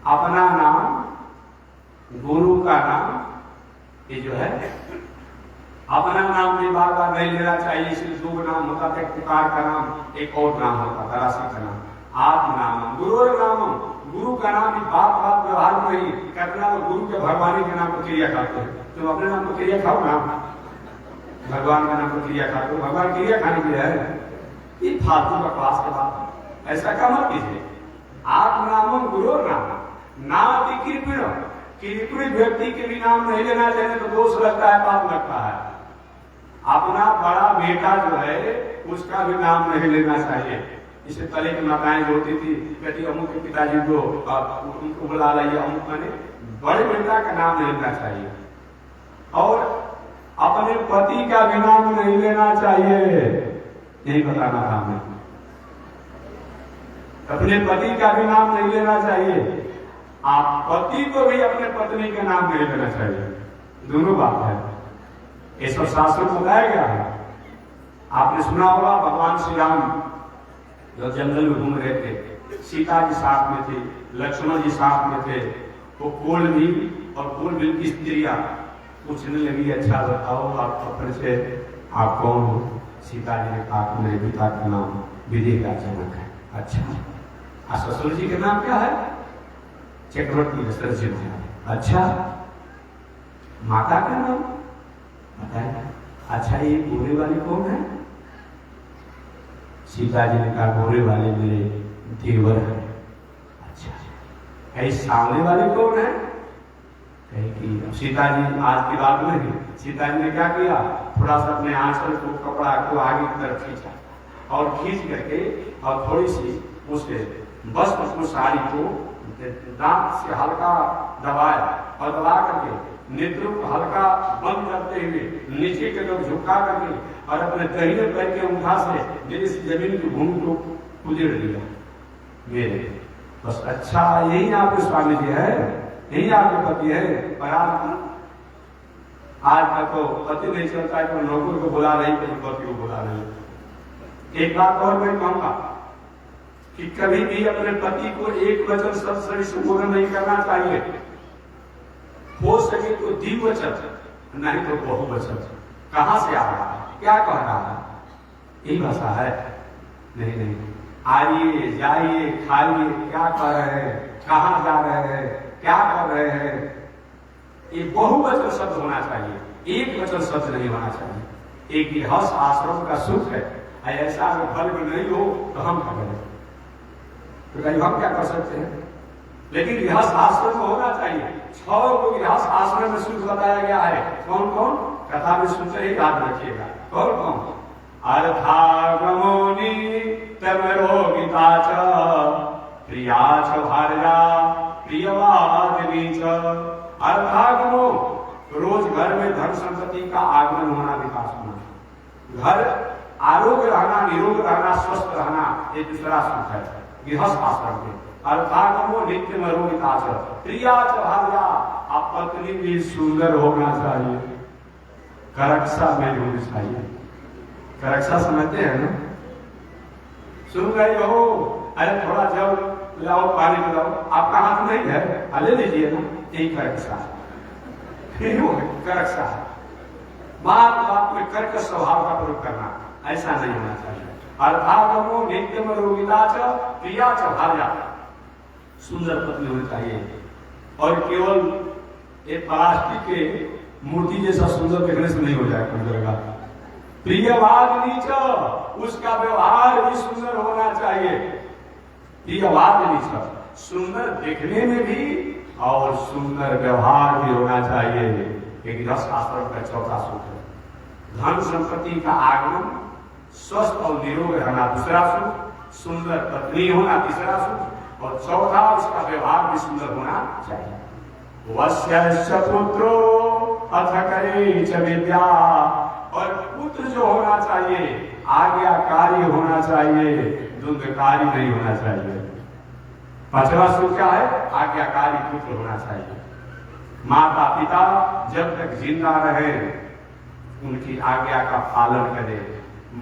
अपना नाम गुरु का नाम, ये जो है अपना नाम भी बार बार नहीं लेना चाहिए। इसलिए दो नाम होता था, पुकार का नाम, एक और नाम होता था राशि का नाम। आत्म नाम गुरु नामम, गुरु का नाम भी बात बात व्यवहार में नहीं करना। तो गुरु के भगवान के नाम पर क्रिया खाते हैं, तुम अपने नाम पर क्रिया खाओ ना, भगवान के नाम पर क्रिया खाते हो, भगवान क्रिया खाने के लिए है। ये फालतू का क्लास के बाद ऐसा क्या मत कीजिए। आत्म नामम गुरु नाम नाति कृपण, कृपण व्यक्ति के भी नाम नहीं लेना चाहिए तो दोष लगता है, पाप लगता है। अपना बड़ा बेटा जो है उसका भी नाम नहीं लेना चाहिए। इसे पहले की माताएं जो होती थी, कहती अमुक के पिताजी को उनको बुला लाइए, अमुक माने बड़े बेटा का नाम नहीं लेना चाहिए। और अपने पति का भी नाम नहीं लेना चाहिए, यही बताना था हमें। अपने पति का भी नाम नहीं लेना चाहिए, आप पति को भी अपने पत्नी का नाम नहीं लेना चाहिए, दोनों बात है। ये सब शास्त्र में बताया गया है। आपने सुना होगा, भगवान श्री राम जब जंगल में घूम रहे थे, सीता जी साथ में थी, लक्ष्मण जी साथ में थे, वो कोल भी और कोल बिल की स्त्रियां पूछने लगी, अच्छा बताओ आप अपने से आप कौन हो। सीता जी ने कहा मेरे पिता का नाम विजय का जनक है। अच्छा, ससुर जी का नाम क्या है? चक्रवर्ती दशरथ जी। अच्छा, माता का नाम बताए। अच्छा, ये गोरे वाले कौन है? सीता जी ने कहा गोरे वाले मेरे देवर है। अच्छा, सामने वाले कौन है? कहे कि सीता जी आज की बात नहीं, सीता जी ने क्या किया, थोड़ा सा अपने आंचल को कपड़ा को आगे की तरफ खींचा और खींच करके और थोड़ी सी उसके बस उसको साड़ी को दांत से हल्का दबाया और दबा करके नेत्रों को हल्का बंद करते हुए नीचे की तरफ झुका करके और अपने दाहिने पैर के अंगूठा से मेरे जमीन की भूमि को उजड़ दिया मेरे। बस अच्छा, यही आपके स्वामी जी है, यही आपके पति है। पर आज तक तो पति नहीं चलता है, तो नौकर को बुला रही, तो पति को बुला रही। एक बात और मैं कहूंगा कि कभी भी अपने पति को एक वचन शब्द से संबोधन नहीं करना चाहिए। हो सके तो द्विवचन, नहीं तो बहुवचन। कहां से आ रहा है, क्या कह रहा है, यही भाषा है। नहीं नहीं, आइए जाइए खाइए, क्या कह रहे हैं, कहां जा रहे हैं, क्या कर रहे हैं, ये बहुवचन शब्द होना चाहिए, एक वचन शब्द नहीं होना चाहिए। एक गृहस्थ आश्रम का सुख है, ऐसा अगर फल में नहीं हो तो हम क्या करें, तो कहीं हम क्या कर सकते हैं। लेकिन गृहस्थ आश्रम में होना चाहिए। 6 को गृहस्थ आश्रम में सुख बताया गया है। कौन कौन, कथा में सुनते ही याद रखिएगा। कौन कौन, अर्थागमोनि तमरोगिता च प्रिया च भार्या प्रियवादिनी च। अर्थागमो, रोज घर में धन संपत्ति का आगमन होना, विकास होना, घर आरोग्य रहना, निरोग रहना, स्वस्थ रहना, ये दूसरा सुख है गृहस्थ आश्रम में। अर्थागमो नित्य मरोगिता च प्रिया च भार्या, आप पत्नी भी सुंदर होना चाहिए, करक्षा में होनी चाहिए। करक्षा समझते हैं ना, सुन रही हो, अरे थोड़ा जाओ लाओ, पानी पिलाओ, आपका हाथ नहीं है, ले लीजिए ना, यही करक्षा है, करक्षा है। बात बात में कर्कश स्वभाव का प्रयोग करना, ऐसा नहीं होना चाहिए। अर्थागमो नित्य मरोगिता च प्रिया च भार्या, सुंदर पत्नी होनी चाहिए। और केवल एक प्लास्टिक के मूर्ति जैसा सुंदर देखने से नहीं हो जाएगा। प्रियवादिनी च, उसका व्यवहार भी सुंदर होना चाहिए। प्रियवादिनी च, सुंदर देखने में भी और सुंदर व्यवहार भी होना चाहिए। एक शास्त्र का चौथा सुख है। धन संपत्ति का आगमन, स्वस्थ और निरोग रहना दूसरा सुख, सुंदर पत्नी होना तीसरा सुख, और चौथा उसका व्यवहार भी सुंदर होना चाहिए। वश्य पुत्रो अथ करे च विद्या, और पुत्र जो होना चाहिए आज्ञाकारी होना चाहिए, द्वंद्वकारी नहीं होना चाहिए। पांचवा सुख क्या है? आज्ञाकारी पुत्र होना चाहिए। माता पिता जब तक जिंदा रहे उनकी आज्ञा का पालन करे।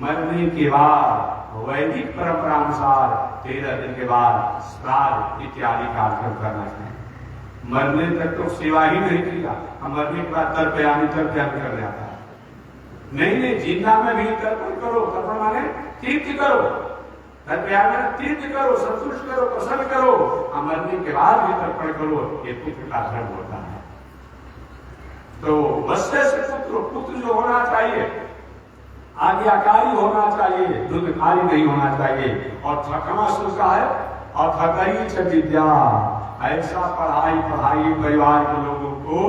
मरने के बाद वैदिक परंपरा अनुसार 13 दिन के बाद श्राद्ध इत्यादि कार्यक्रम करना चाहिए। मरने तक तो सेवा ही नहीं किया, मरने के बाद तर्पयामी करने आता है। नहीं, जिंदा में भी तर्पण करो। तर्पण माने तीर्थ करो, तर्पयामी तीर्थ करो, संतुष्ट करो, प्रसन्न करो। मरने के बाद भी तर्पण करो, ये पुत्र का धर्म होता है। तो वश्य से पुत्र जो होना चाहिए, आज्ञाकारी होना चाहिए, द्वंद्वकारी नहीं होना चाहिए। और छठवां सूत्र है अथकई च विद्या, ऐसा पढ़ाई परिवार के लोगों को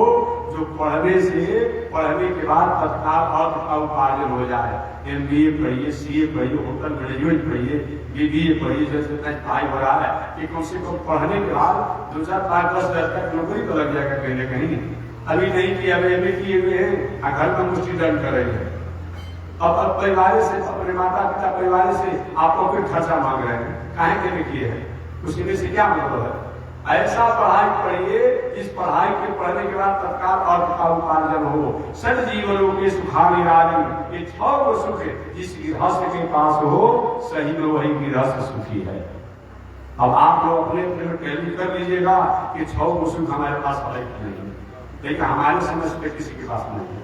जो पढ़ने के बाद तत्काल अर्थ का उपार्जन हो जाए। MBA पढ़िए, CA पढ़िए, होटल मैनेजमेंट पढ़िए, BBA पढ़िए, जैसे पढ़ाई हो रहा है कि कम से कम पढ़ने के बाद 2, 4, 5, 10 हजार तक नौकरी तो लग जाएगा कहीं न कहीं। अभी नहीं किया, अब MA किए हुए हैं, घर में मुष्टि दंड कर रहे हैं। अब परिवार से, अपने माता पिता परिवार से आपको फिर खर्चा मांग रहे हैं, काहे के लिए किए हैं? उसके से क्या मतलब है? ऐसा पढ़ाई पढ़िए जिस पढ़ाई के पढ़ने के बाद तत्काल अर्थ का उपार्जन हो। सद जीवनों के सुखानी राजन, ये 6 गो सुख है। जिस गृहस्थ के पास हो सही में वही गृहस्थ सुखी है। अब आप लोग अपने टैली कर लीजिएगा कि 6 गो सुख हमारे पास है कि नहीं, लेकिन हमारे समझ पे किसी के पास नहीं है,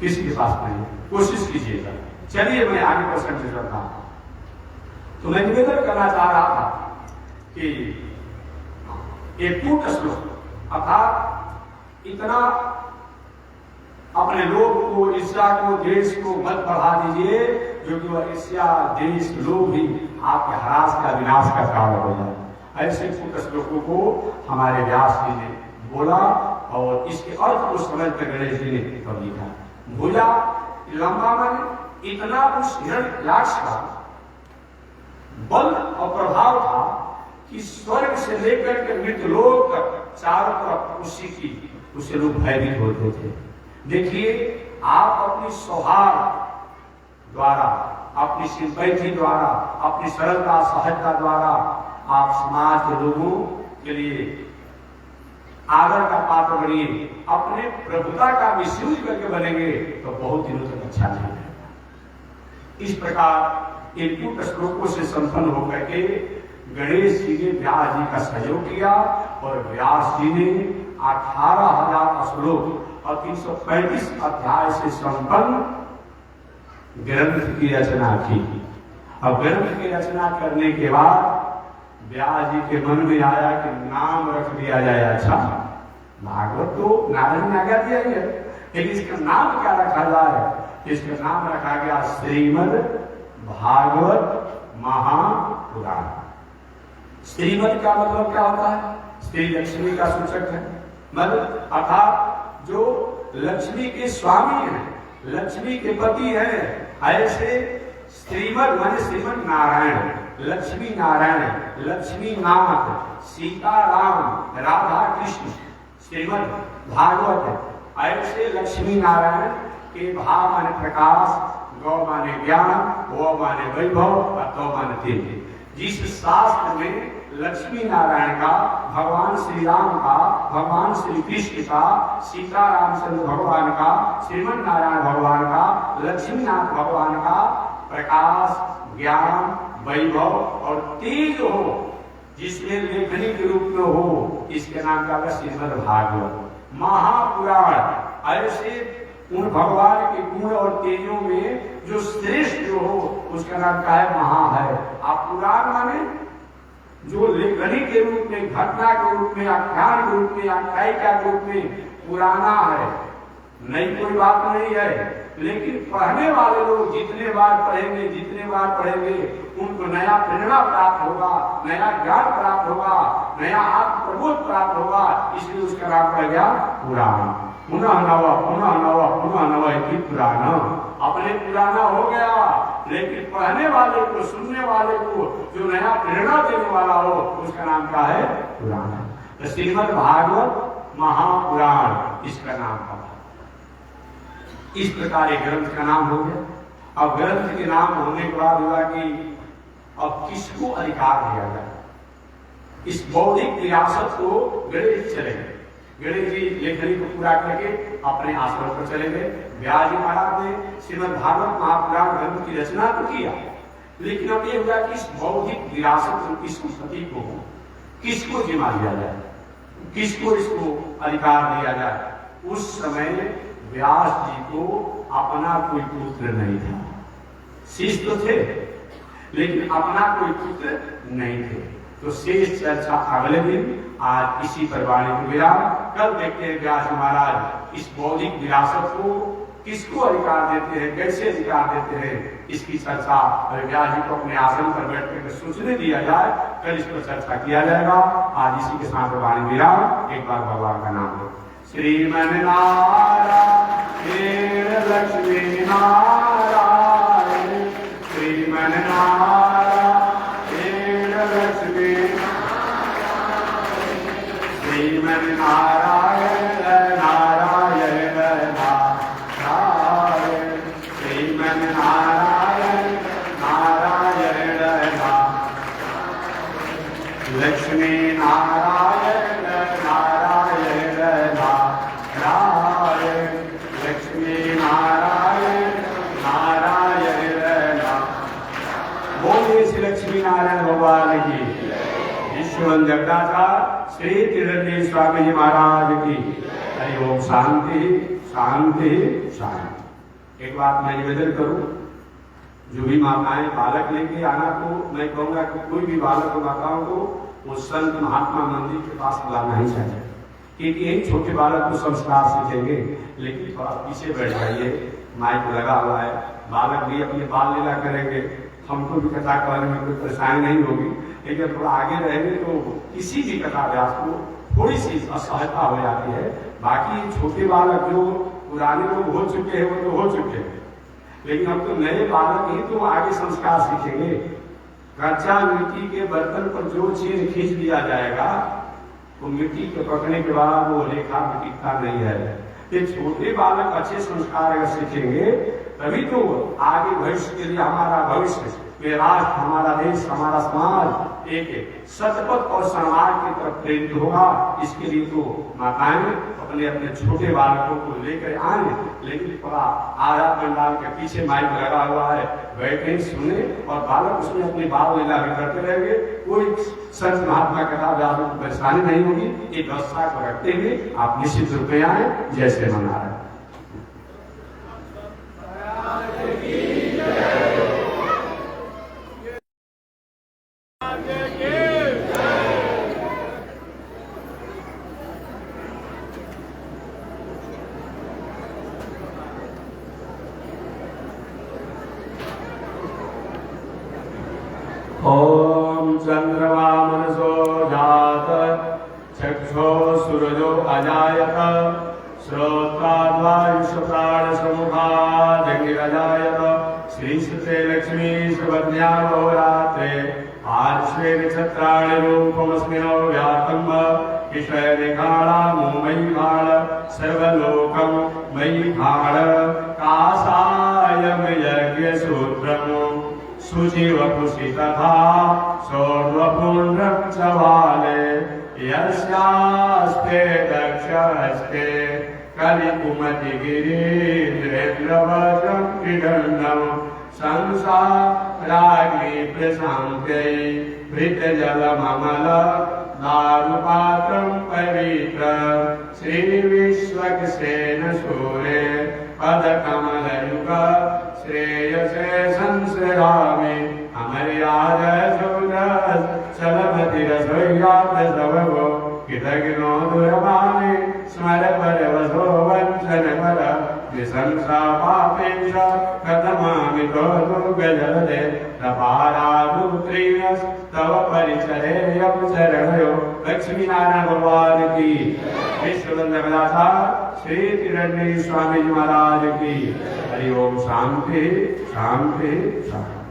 किसी के पास नहीं। कोशिश कीजिएगा। चलिए मैं आगे प्रश्न से करता हूं। तो मैं निवेदन करना चाह रहा था कि एक कूट श्लोक अर्थात इतना अपने लोग को, ईर्ष्या को, देश को मत बढ़ा दीजिए जो कि वह ईर्ष्या, देश, लोग ही आपके ह्रास का, विनाश का कारण हो जाए। ऐसे कूट श्लोकों को हमारे व्यास जी ने बोला और इसके अर्थ को समझकर गणेश जी ने तब लिखा। भुजा लंबा मन इतना उस हिरण्याक्ष का बल और प्रभाव था कि स्वर्ग से लेकर के मृतलोक तक चारों तरफ उसे लोग भयभीत होते थे। देखिए, आप अपनी सौहार्द द्वारा, अपनी सिंपैथी द्वारा, अपनी सरलता सहजता द्वारा आप समाज के लोगों के लिए आदर का पात्र बनिए। अपने प्रभुता का मिसयूज करके बनेंगे तो बहुत दिनों तक अच्छा नहीं रहेगा। इस प्रकार इन कूट श्लोकों से संपन्न होकर के गणेश जी ने व्यास जी का सहयोग किया और व्यास जी ने 18,000 श्लोक और 335 अध्याय से संपन्न ग्रंथ की रचना की। अब ग्रंथ की रचना करने के बाद व्यास जी के मन में आया कि नाम रख दिया जाए। अच्छा, भागवत तो नारायण ने आज्ञा दिया है, लेकिन इसका नाम क्या रखा जाए? इसका नाम रखा गया श्रीमद् भागवत महापुराण। श्रीमद् का मतलब क्या होता है? श्री लक्ष्मी का सूचक है। मतलब अर्थात जो लक्ष्मी के स्वामी हैं, लक्ष्मी के पति हैं, ऐसे श्रीमद् माने श्रीमद् नारायण, लक्ष्मी नारायण, लक्ष्मी नाथ, सीताराम, राधा कृष्ण, श्रीमद् भागवत। ऐसे लक्ष्मी नारायण के भा माने प्रकाश, गौ माने ज्ञान, वो माने वैभव और तो माने तेज। जिस शास्त्र में लक्ष्मी नारायण का, भगवान श्री राम का, भगवान श्री कृष्ण का, सीता रामचंद्र भगवान का, श्रीमन नारायण भगवान का, लक्ष्मीनाथ भगवान का प्रकाश, ज्ञान, वैभव और तेज हो, जिसमें लेखनी के रूप में हो, इसके नाम का श्रीमद् भागवत महापुराण। ऐसे उन भगवान के गुण और तेजों में जो श्रेष्ठ जो हो उसका नाम का है महा है। आप पुराण माने जो लेखनी के रूप में, घटना के रूप में, आख्यान के रूप में, आख्यायिका के रूप में पुराना है, नई कोई बात नहीं है। लेकिन पढ़ने वाले लोग जितने बार पढ़ेंगे उनको नया प्रेरणा प्राप्त होगा, नया ज्ञान प्राप्त होगा, नया आत्म प्रबोध प्राप्त होगा। इसलिए उसका नाम पड़ गया पुराण। पुनः नवा पुराण। अपने पुराना हो गया, लेकिन पढ़ने वाले को, सुनने वाले को जो नया प्रेरणा देने वाला हो उसका नाम क्या है? पुराण। श्रीमद् भागवत महापुराण इसका नाम था। इस प्रकार एक ग्रंथ का नाम हो गया। अब ग्रंथ के नाम होने के बाद हुआ कि अब किसको अधिकार दिया जाए। इस बौद्धिक विरासत को गणेश जी चले गए। गणेश जी लेखनी को पूरा करके अपने आश्रम पर चले गए। व्यास जी महाराज ने श्रीमद् भागवत महापुराण ग्रंथ की रचना तो किया, लेकिन अब ये हुआ कि इस बौद्धिक विरासत की संपत्ति को किसको जिम्मा दिया जाए, किसको इसको अधिकार दिया जाए। उस समय व्यास जी को अपना कोई पुत्र नहीं था। शिष्य तो थे लेकिन अपना कोई पुत्र नहीं थे। तो शेष चर्चा अगले दिन। आज इसी पर वाणी को विराम। कल देखते हैं व्यास महाराज इस बौद्धिक विरासत को किसको अधिकार देते हैं, कैसे अधिकार देते हैं, इसकी चर्चा व्यास जी को अपने आसन पर बैठ कर सोचने दिया जाए। कल इस पर चर्चा किया जाएगा। आज इसी के साथ वाणी विराम। एक बार भगवान का नाम लो। श्रीमन नारायण लक्ष्मी नारायण, श्रीमन नारायण लक्ष्मी नारायण, श्रीमन नारायण नारायण नारायण, श्रीमन नारायण नारायण नारायण, लक्ष्मी नारायण नारायण नारायण, लक्ष्मी नारायण नारायण नारायण। बोलिए श्री लक्ष्मी नारायण भगवान की। विश्ववंद जगदाचार्य श्री त्रिदंडी स्वामी जी महाराज की। हरि ओम। शांति शांति शांति। एक बात मैं निवेदन करूं, जो भी माताएं बालक लेके आना, तो मैं कहूंगा कि कोई भी बालक और माताओं को वो संत महात्मा मंदिर के पास बुलाना ही चाहिए, क्योंकि यही छोटे बालक को संस्कार सीखेंगे। लेकिन थोड़ा पीछे बैठ जाइए, माइक लगा हुआ है, बालक भी अपने बाल लीला करेंगे, हमको भी कथा करने में कोई परेशानी नहीं होगी। लेकिन थोड़ा आगे रहेंगे तो किसी भी कथा व्यास को थोड़ी सी असहायता हो जाती है। बाकी छोटे बालक जो पुराने लोग हो चुके हैं वो तो हो चुके हैं, लेकिन अब तो नए बालक ही तो आगे संस्कार सीखेंगे। कच्चा मिट्टी के बर्तन पर जो चीज खींच लिया जाएगा वो मिट्टी के पकने के बाद वो रेखा टिकता नहीं है। ये छोटे बालक अच्छे संस्कार अगर सीखेंगे तभी तो आगे भविष्य के लिए हमारा भविष्य, ये राष्ट्र, हमारा देश, हमारा समाज एक सतपथ और सन्मार्ग की तरफ प्रेरित होगा। इसके लिए तो माताएं अपने अपने छोटे बालकों को लेकर आए। लेकिन थोड़ा आधा पंडाल के पीछे माइक लगा हुआ है, बैठे सुने और बालक उसमें अपनी बाल लीला भी करते रहेंगे। कोई संत महात्मा कथा व्यास को परेशानी नहीं होगी। एक व्यवस्था को रखते हुए आप निश्चित रूप में आए। जैसे मना रहे ओम चंद्रमा मनसो जात, चक्षो सूरजो अजायत, श्रोत्राद्वायुषप्राण समुखादग्निरजायत, श्रीश्रुते लक्ष्मी सुवन्या होरात्रे, पार्श्वे नक्षत्राणि रूपमस्मिनो व्यातम्, ईश्वरनिखाणा मयि भाण, सर्वलोकं मयि भाण, कासायं यज्ञसूत्रम्, शुचिवपुषि तथा सौर्वपुण्ड्रं च वाले, यस्यास्ते दक्षहस्ते कलिकुमतिगिरीन्द्रेन्द्रवज्रं त्रिदण्डं, संसाराग्नि प्रशान्त्यै भृतजलममल दारुपात्रं पवित्रं, श्रीविश्वक्सेन सूरे पदकमलयुग श्रेयसे संश्रयामि, अमर्याद शूद्रस् चलमतिरसोय्याप्तसवगो, कृतघ्नो दुर्भामि स्मर परवशो वञ्चनपर, विशंसा पापेश कथमामितो दुर्गजलदे, तपारादुत्रीयस् तव परिचरेयं चरणयो। लक्ष्मी नारायण भगवान की। विश्ववंद जगदाचार्य श्री त्रिदंडी स्वामी जी महाराज की। हरि ओम। शांति शांति शांति।